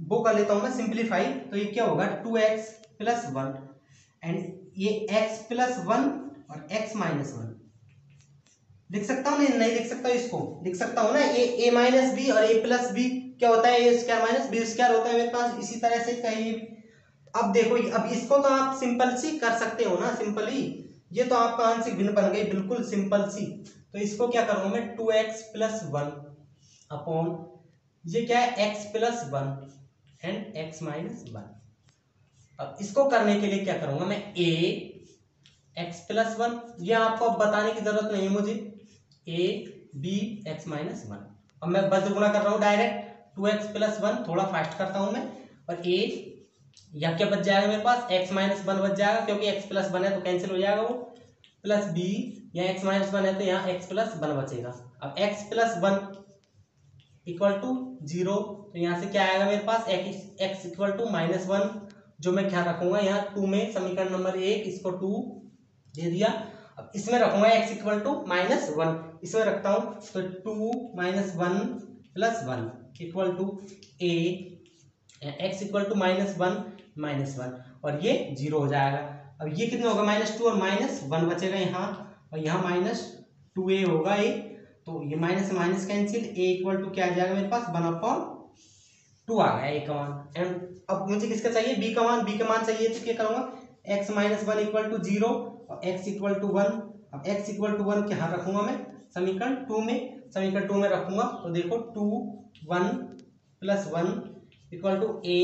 वो कर लेता हूं मैं सिंप्लीफाई। तो ये क्या होगा 2x प्लस 1 एंड ये x प्लस 1 और x माइनस 1 लिख सकता हूँ, नहीं लिख सकता हूँ, इसको लिख सकता हूँ ना, a माइनस बी और a प्लस बी क्या होता है, a square minus b square होता है मेरे पास। इसी तरह से चाहिए। अब देखो अब इसको तो आप सिंपल सी कर सकते हो ना, सिंपल ही। ये तो आपका आंशिक भिन्न बन गई, बिल्कुल सिंपल सी। तो इसको क्या करूंगा मैं 2x प्लस 1 अपॉन ये क्या है x plus 1 and x minus 1। अब इसको करने के लिए क्या करूंगा मैं, a x प्लस 1, ये आपको अब बताने की जरूरत नहीं है मुझे, a b x माइनस 1। अब मैं बस गुणा कर रहा हूँ डायरेक्ट, 2x प्लस 1 थोड़ा फास्ट करता हूं मैं, और a या क्या बच जाएगा मेरे पास, x माइनस 1 बच जाएगा, क्योंकि x प्लस 1 है तो कैंसिल हो जाएगा वो, प्लस b या x माइनस 1 है तो यहाँ x प्लस 1 बचेगा। अब x प्लस 1 इक्वल टू 0, तो यहाँ से क्या आएगा मेरे पास, x इक्वल टू माइनस 1, जो मैं क्या रखूंगा यहाँ 2 में, समीकरण नंबर 1 इसको 2 दे दिया। अब इसमें रखूंगा x इक्वल टू माइनस 1, इसमें रखता हूं तो 2 minus 1 plus 1 equal to a x equal to minus 1 minus 1, और ये 0 हो जाएगा। अब ये कितना होगा, -2 और -1 बचेगा यहाँ, और यहाँ -2a होगा a, तो ये minus minus cancel, a equal to क्या आ जाएगा मेरे पास 1/2 आ गया a का मान। एंड अब मुझे किसका चाहिए, b का मान, b का मान चाहिए तो क्या करूंगा, x माइनस 1 इक्वल टू 0 और x इक्वल टू 1। अब x इक्वल टू 1 क्या रखूंगा मैं, समीकरण 2 में, समीकरण 2 में रखूंगा। तो देखो 2 1 plus 1 equal to a,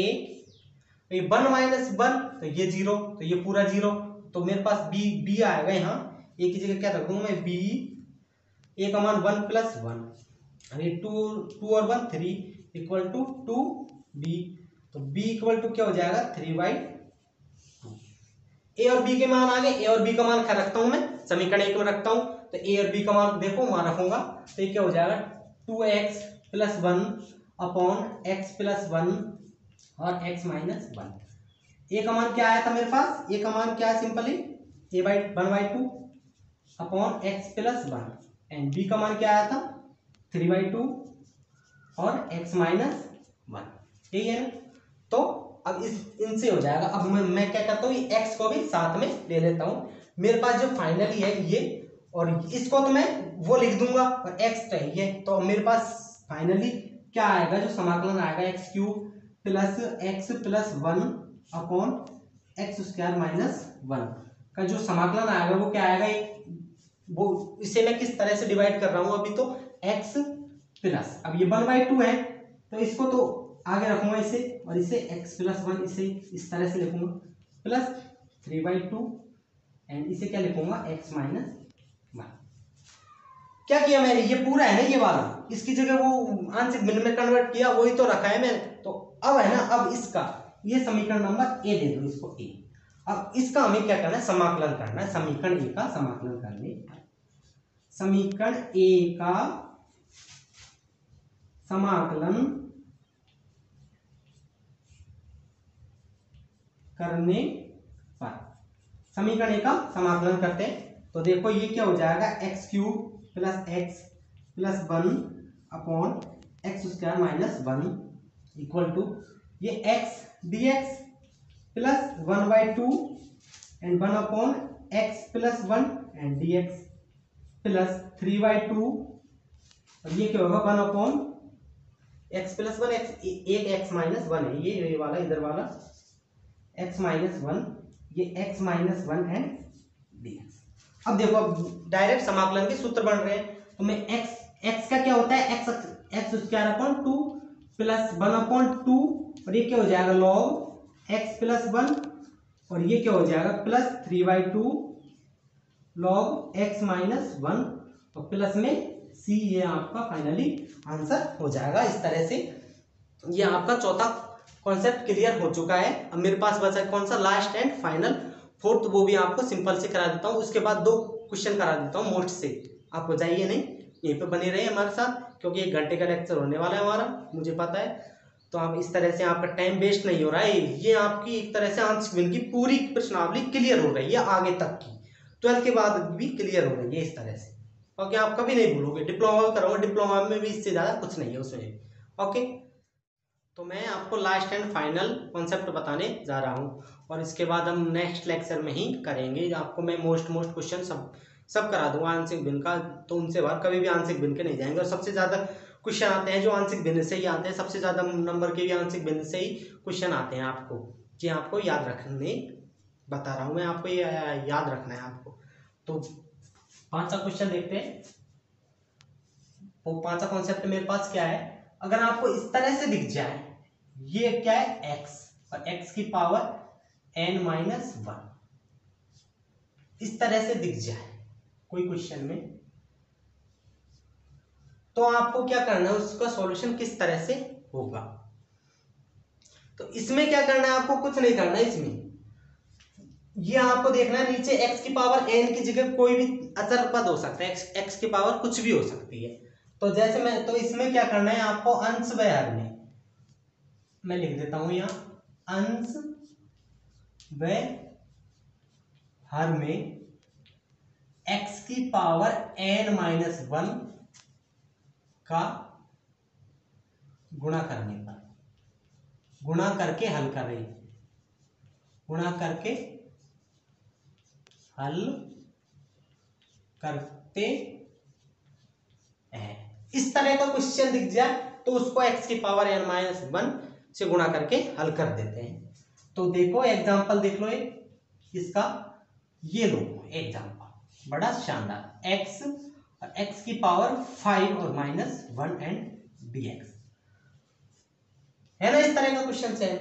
1 minus 1 तो ये 0, तो ये पूरा 0, तो मेरे पास b आएगा यहाँ, a की जगह क्या रख दूंगा मैं, b, a का मान 1 प्लस 1, ये 2 और 1 3 इक्वल टू 2b। तो b इक्वल टू क्या हो जाएगा 3/2। a और b के मान आ गए, a और b का मान क्या रखता हूं मैं, समीकरण 1 में रखता हूं। तो a और b का मान देखो वहां रखूंगा, तो ये क्या हो जाएगा 2x plus 1 upon x plus 1 और x माइनस 1। a का मान क्या आया था मेरे पास, a का मान क्या है, simply a/1/2 upon x plus 1, and b का मान क्या आया था 3/2 और x माइनस 1, यही है ना। तो अब इनसे हो जाएगा। अब मैं क्या करता हूँ, ये x को भी साथ में ले लेता हूँ। मेरे पास जो फाइनली है ये, और इसको तो मैं वो लिख दूंगा, और x चाहिए, तो मेरे पास फाइनली क्या आएगा, जो समाकलन आएगा x³ plus x plus 1 upon X square minus 1 का जो समाकलन आएगा वो क्या आएगा, वो इसे मैं किस तरह से डिवाइड कर रहा हूँ अभी, तो x प्लस, अब ये 1/2 है तो इसको तो आगे रखूंगा इसे, और इसे x प्लस 1 इसे इस तरह से लिखूंगा, प्लस 3/2 एंड इसे क्या लिखूंगा x माइनस 1। क्या किया मैंने, ये पूरा है ना ये वाला, इसकी जगह वो आंशिक भिन्न में कन्वर्ट किया, वही तो रखा है मैंने। तो अब है ना, अब इसका ये समीकरण नंबर a दे दो इसको a, अब इसका हमें क्या करना है, समाकलन करना है। समीकरण ए का समाकलन करने, समीकरण ए का समाकलन करने पर, समीकरण ए का समाकलन करते हैं तो देखो ये क्या हो जाएगा, X cube plus x plus 1 upon X square minus 1 equal to ये X D X plus 1/2 and 1 upon X plus 1 and D X plus 3/2 और ये क्या होगा 1 अपॉन एक्स प्लस 1, एक एक्स माइनस 1 है, ये वाला इधर वाला x माइनस 1, ये x माइनस 1 एंड dx। अब देखो अब डायरेक्ट समाकलन के सूत्र बन रहे हैं तो मैं x का क्या होता है, x square upon 2 plus 1 upon 2 और ये क्या हो जाएगा log x प्लस 1 और ये क्या हो जाएगा प्लस 3/2 log x माइनस 1 और प्लस में c, ये आपका फाइनली आंसर हो जाएगा। इस तरह से ये आपका चौथा कॉन्सेप्ट क्लियर हो चुका है। अब मेरे पास बचा कौन सा, लास्ट एंड फाइनल फोर्थ, वो भी आपको सिंपल से करा देता हूँ। उसके बाद 2 क्वेश्चन करा देता हूँ मोस्ट से, आप हो जाइए नहीं, यहीं पे बने रहिए हमारे साथ क्योंकि 1 घंटे का लेक्चर होने वाला है हमारा, मुझे पता है। तो आप इस तरह से आपका टाइम वेस्ट नहीं हो रहा है, ये आपकी एक तरह से आंसर की पूरी प्रश्नावली क्लियर हो रही है, आगे तक की 12th के बाद भी क्लियर हो रही है इस तरह से। ओके, आप कभी नहीं भूलोगे। डिप्लोमा करोगे, डिप्लोमा में भी इससे ज़्यादा कुछ नहीं है उसमें। ओके, तो मैं आपको लास्ट एंड फाइनल कॉन्सेप्ट बताने जा रहा हूँ और इसके बाद हम नेक्स्ट लेक्चर में ही करेंगे। आपको मैं मोस्ट क्वेश्चन सब करा दूंगा आंशिक भिन्न का, तो उनसे बाहर कभी भी आंशिक भिन्न के नहीं जाएंगे। और सबसे ज़्यादा क्वेश्चन आते हैं जो आंशिक भिन्न से ही आते हैं, सबसे ज़्यादा नंबर के भी आंशिक भिन्न से ही क्वेश्चन आते हैं आपको, जी आपको याद रखने बता रहा हूँ मैं, आपको ये याद रखना है आपको। तो 5वां क्वेश्चन देखते हैं। वो 5वां कॉन्सेप्ट मेरे पास क्या है, अगर आपको इस तरह से दिख जाए, ये क्या है x और x की पावर n-1, इस तरह से दिख जाए कोई क्वेश्चन में, तो आपको क्या करना है, उसका सॉल्यूशन किस तरह से होगा। तो इसमें क्या करना है, आपको कुछ नहीं करना है। इसमें ये आपको देखना है, नीचे x की पावर n की जगह कोई भी अचर पद हो सकता है, x की पावर कुछ भी हो सकती है। तो जैसे तो इसमें क्या करना है आपको, अंश व हर में मैं लिख देता हूं यहां, अंश व हर में x की पावर n-1 का गुणा करने पर, गुणा करके हल कर रही, गुणा करके हल करते हैं। इस तरह का क्वेश्चन दिख जाए तो उसको x की पावर n-1 से गुणा करके हल कर देते हैं। तो देखो एग्जांपल देख लो इसका, ये लो एग्जांपल बड़ा शानदार, x और x की पावर 5 और -1 एंड dx है ना, इस तरह का क्वेश्चन है।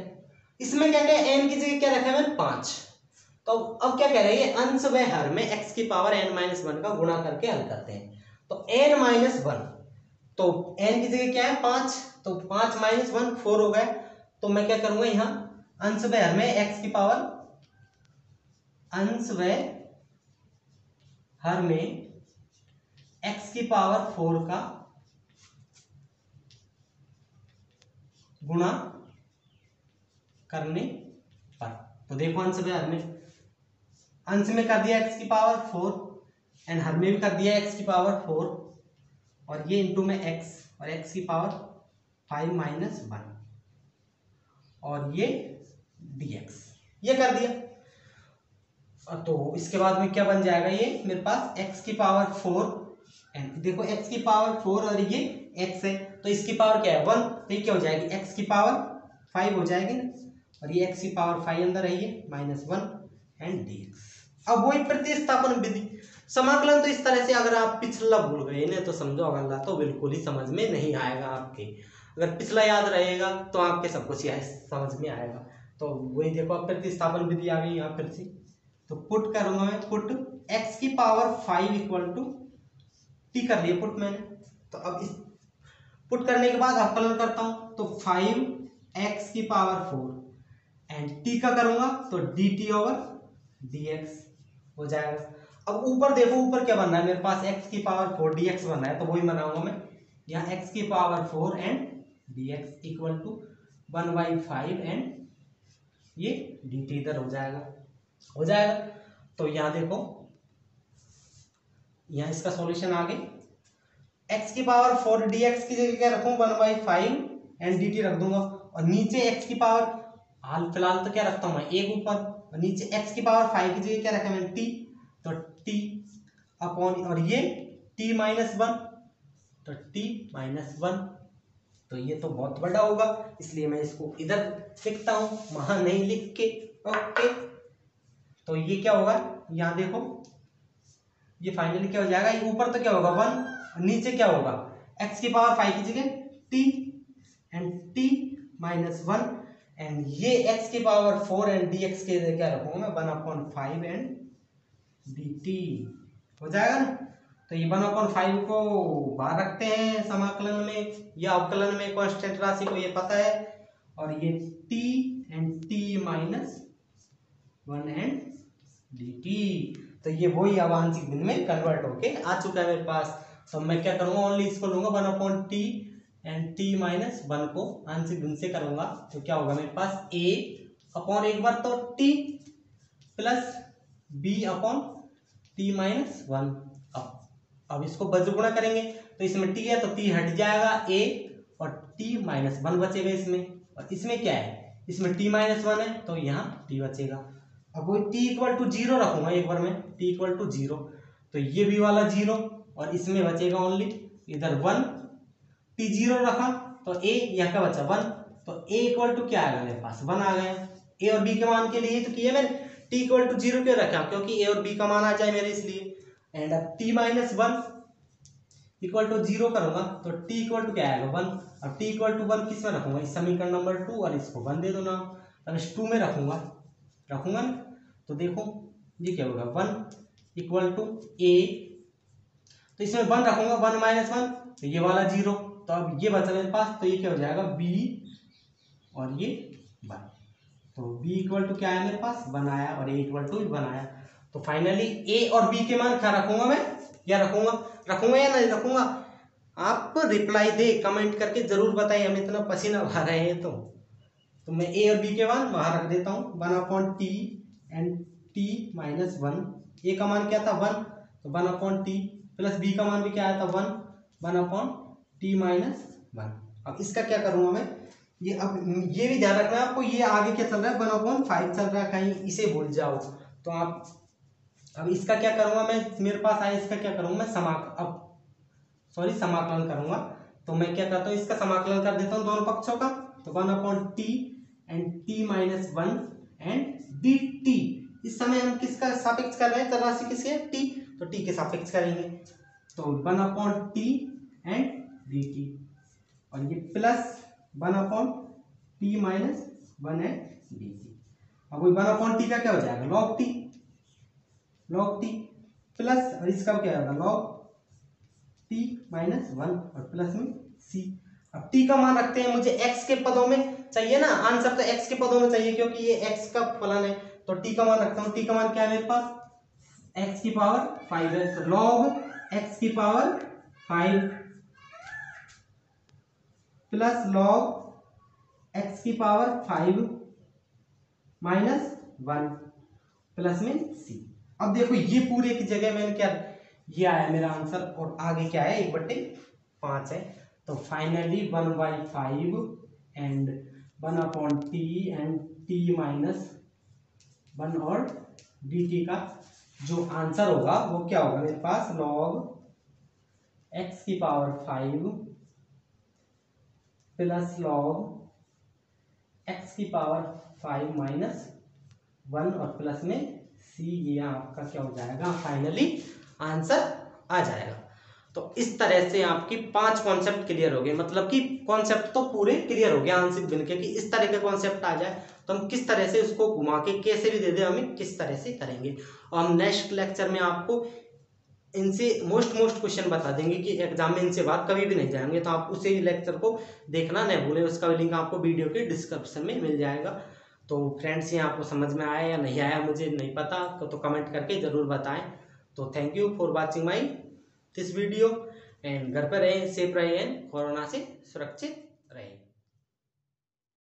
इसमें क्या क्या n की जगह क्या रखा है 5। तो अब क्या कह रहे हैं, अंश व हर में x की पावर n-1 का गुणा करके हल करते हैं। तो n-1, तो n की जगह क्या है 5, तो 5 - 1 4 हो गए। तो मैं क्या करूंगा यहाँ, अंश व हर में x की पावर, अंश व हर में x की पावर 4 का गुणा करने पर, तो देखो अंश व हर में, अंश में कर दिया x की पावर 4 एंड हर में भी कर दिया x की पावर 4 और ये इंटू में x और x की पावर 5 - 1 और ये dx, ये कर दिया। तो इसके बाद में क्या बन जाएगा, ये मेरे पास x की पावर 4 एंड देखो x की पावर 4 और ये x है, तो इसकी पावर क्या है 1, तो ये क्या हो जाएगी x की पावर 5 हो जाएगी ना, और ये x की पावर 5 अंदर आई है -1 एंड dx। अब वही प्रतिस्थापन विधि, समाकलन तो इस तरह से, अगर आप पिछला भूल गए ना तो समझो अगला तो बिल्कुल ही समझ में नहीं आएगा आपके, अगर पिछला याद रहेगा तो आपके सब कुछ समझ में आएगा। तो वही देखो अब प्रतिस्थापन विधि आ गई यहाँ फिर से, तो पुट करूंगा मैं, पुट x की पावर 5 इक्वल टू t कर लिया पुट मैंने। तो अब इस पुट करने के बाद अवकलन करता हूं, तो 5x की पावर 4 एंड टी का करूंगा तो D T over D x हो जाएगा। अब ऊपर देखो, ऊपर क्या बनना है मेरे पास, एक्स की पावर 4 डी एक्स बनना है, तो वही बनाऊंगा मैं, यहाँ एक्स की power 4 and D x equal to 1/5 and ये डी टी इधर हो जाएगा। तो यहाँ देखो, यहाँ इसका सॉल्यूशन आ गई, एक्स की पावर 4 डी एक्स की जगह क्या रखूँ 1/5 एंड डी टी रख दूंगा, और नीचे एक्स की पावर हाल फिलहाल तो क्या रखता हूँ मैं एक ऊपर, और नीचे एक्स की पावर 5 की जगह क्या रखा मैंने टी, तो टी अपॉन, और ये टी माइनस 1, तो टी माइनस 1, तो ये तो बहुत बड़ा होगा, इसलिए मैं इसको इधर लिखता हूँ, वहां नहीं लिख के। ओके, तो ये क्या होगा, यहाँ देखो ये फाइनली क्या हो जाएगा, ये ऊपर तो क्या होगा 1, नीचे क्या होगा x की पावर 5 की जगह t and t minus 1, and ये x की पावर 4 एंड dx के क्या रखूंगा मैं 1/5 एंड dt हो जाएगा ना। तो ये 1/5 को बाहर रखते हैं समाकलन में या अवकलन में, कांस्टेंट राशि को ये पता है, और ये t and t minus 1 and dt, तो ये वही अब आंशिक भिन्न में कन्वर्ट होके आ चुका है मेरे पास। तो मैं क्या करूंगा, ओनली इसको लूंगा 1/t एंड t माइनस 1 को आंशिक भिन्न से करूंगा, तो क्या होगा मेरे पास a अपॉन एक बार तो t plus b upon t minus 1। अब इसको बजुगुणा करेंगे तो इसमें t है तो t हट जाएगा, a और t माइनस 1 बचेगा इसमें, और इसमें क्या है, इसमें t माइनस 1 है तो यहाँ t बचेगा। अब वही t इक्वल टू 0 रखूंगा एक बार में, t इक्वल टू 0, तो ये भी वाला 0, और इसमें बचेगा ओनली इधर 1, t 0 रखा तो a यहाँ का बचा 1, तो a इक्वल टू क्या आएगा मेरे पास 1 आ गया। a और b के मान के लिए तो किया मैंने, t इक्वल टू 0 क्यों रखा, क्योंकि a और b का मान आ जाए मेरे इसलिए। एंड अब t माइनस 1 इक्वल टू 0 करूंगा तो t इक्वल टू क्या आएगा 1, अब t इक्वल टू 1 किस में रखूंगा, इस समीकरण नंबर 2, और इसको 1 दे दो ना, अब इस 2 में रखूंगा ना, तो देखो ये क्या होगा 1 इक्वल टू a, तो इसमें 1 रखूंगा 1 माइनस 1, तो ये वाला 0, तो अब ये बचा मेरे पास, तो ये क्या हो जाएगा b और ये 1, तो b इक्वल टू क्या है मेरे पास 1 आया, और a इक्वल टू 1 आया। तो फाइनली a और b के मान क्या रखूंगा मैं, या रखूंगा या नहीं रखूंगा, आप रिप्लाई दे कमेंट करके जरूर बताइए, हम इतना पसीना बहा रहे हैं तो मैं a और b के मान वहां रख देता हूँ 1/t and t minus 1, a का मान क्या था 1, तो 1/t प्लस b का मान भी क्या आया था 1/t माइनस 1। अब इसका क्या करूंगा मैं, ये अब ये भी ध्यान रखना है आपको, ये आगे क्या चल रहा है 1/5 चल रहा है, कहीं इसे भूल जाओ तो आप। अब इसका क्या करूंगा मैं, मेरे पास आया, इसका क्या करूंगा मैं समाकलन करूंगा, तो मैं क्या करता हूँ इसका समाकलन कर देता हूँ दोनों पक्षों का, तो 1/t and t minus 1 and dt, इस समय हम किसका सापेक्ष कर रहे हैं, चर राशि किसके t, तो t के सापेक्ष करेंगे, तो 1/t एंड dt, और ये plus 1/t minus 1 and dt। अब 1/t का क्या हो जाएगा log t प्लस, और इसका क्या होगा log t माइनस 1 और प्लस में c। अब t का मान रखते हैं, मुझे x के पदों में चाहिए ना, आंसर तो x के पदों में चाहिए क्योंकि ये x का फलन है, तो t का मान रखता हूँ, t का मान क्या है मेरे पास x की पावर 5 है, तो log x की पावर 5 प्लस log x की पावर 5 माइनस 1 प्लस में c। अब देखो ये पूरे की जगह मैंने क्या, ये आया मेरा आंसर, और आगे क्या है 1/5 है, तो finally 1/5 and 1/t and t minus 1 और dt का जो आंसर होगा वो क्या होगा मेरे पास log x की पावर 5 प्लस log x की पावर 5 माइनस 1 और प्लस में c, ये आपका क्या हो जाएगा फाइनली आंसर आ जाएगा। तो इस तरह से आपकी 5 कॉन्सेप्ट क्लियर हो गए, मतलब कि कॉन्सेप्ट तो पूरे क्लियर हो गए आंशिक भिन्न के, कि इस तरह के कॉन्सेप्ट आ जाए तो हम किस तरह से उसको घुमा के कैसे भी दे दे हमें किस तरह से करेंगे। और हम नेक्स्ट लेक्चर में आपको इनसे मोस्ट क्वेश्चन बता देंगे कि एग्जाम में इनसे बाहर कभी भी नहीं जाएंगे, तो आप उसे लेक्चर को देखना नहीं भूलें, उसका भी लिंक आपको वीडियो के डिस्क्रिप्शन में मिल जाएगा। तो फ्रेंड्स ये आपको समझ में आया या नहीं आया मुझे नहीं पता, तो कमेंट करके ज़रूर बताएं। तो thank you for watching my this video, and घर पर रहें, सेफ रहें, कोरोना से सुरक्षित